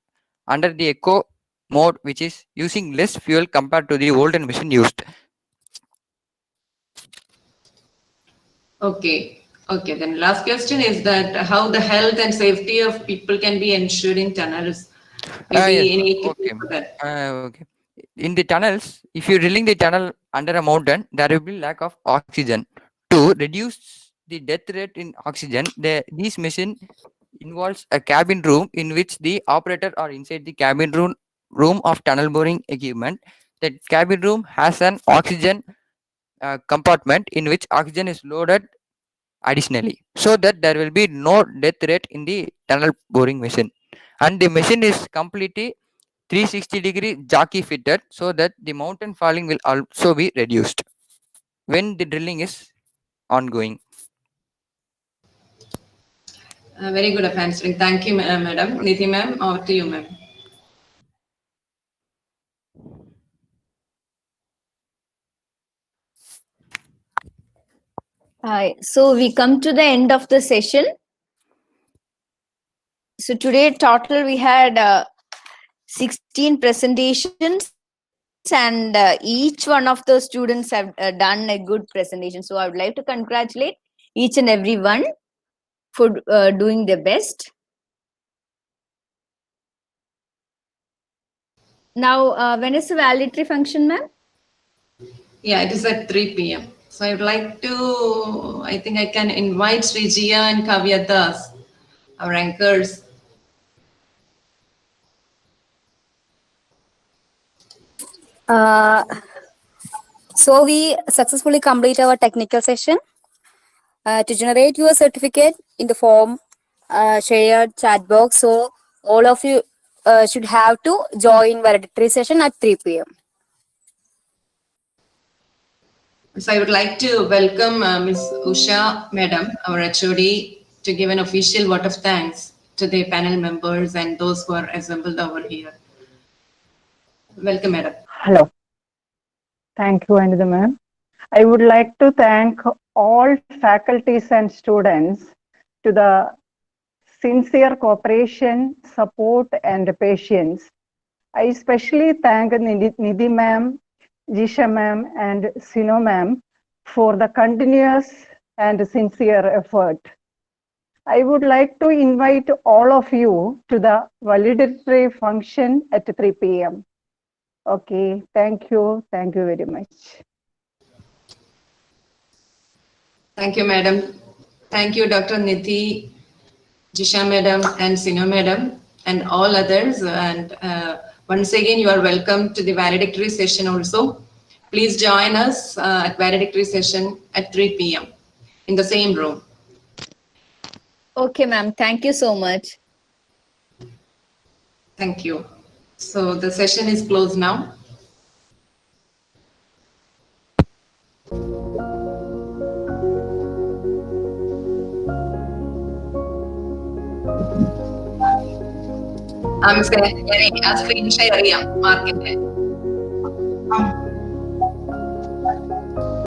under the eco mode, which is using less fuel compared to the older machine used. Okay. Okay, then last question is that how the health and safety of people can be ensured in tunnels? Maybe Yes, any ma'am. Okay. equipment for that? Okay. In the tunnels, if you're drilling the tunnel under a mountain, there will be lack of oxygen. To reduce the death rate in oxygen, this machine involves a cabin room in which the operator are inside the cabin room of tunnel boring equipment. The cabin room has an oxygen compartment in which oxygen is loaded additionally, so that there will be no death rate in the tunnel boring machine. And the machine is completely 360-degree jockey fitted, so that the mountain falling will also be reduced when the drilling is ongoing. Very good of answering. Thank you, madam. Niti ma'am, over to you, ma'am. Hi. So we come to the end of the session. So today total we had 16 presentations, and each one of the students have done a good presentation. So I would like to congratulate each and every one for doing their best. Now, when is the validatory function, ma'am? Yeah, it is at 3 p.m. So I would like to, I think I can invite Srijia and Kavya Das, our anchors. So we successfully complete our technical session. To generate your certificate in the form shared chat box, so all of you should have to join validatory session at 3 p.m. So I would like to welcome Ms. Usha Madam, our HOD, to give an official vote of thanks to the panel members and those who are assembled over here. Welcome, Madam. Hello. Thank you, Anita ma'am. I would like to thank all faculties and students to the sincere cooperation, support, and patience. I especially thank Nidhi ma'am, Jisha ma'am, and Sino ma'am for the continuous and sincere effort. I would like to invite all of you to the validatory function at 3 p.m. Okay, thank you. Thank you very much. Thank you, Madam. Thank you, Dr. Niti, Jisha Madam, and Sino Madam, and all others. And once again, you are welcome to the valedictory session also. Please join us at valedictory session at 3 p.m. in the same room. Okay, ma'am. Thank you so much. Thank you. So the session is closed now. I'm saying, screen share, market.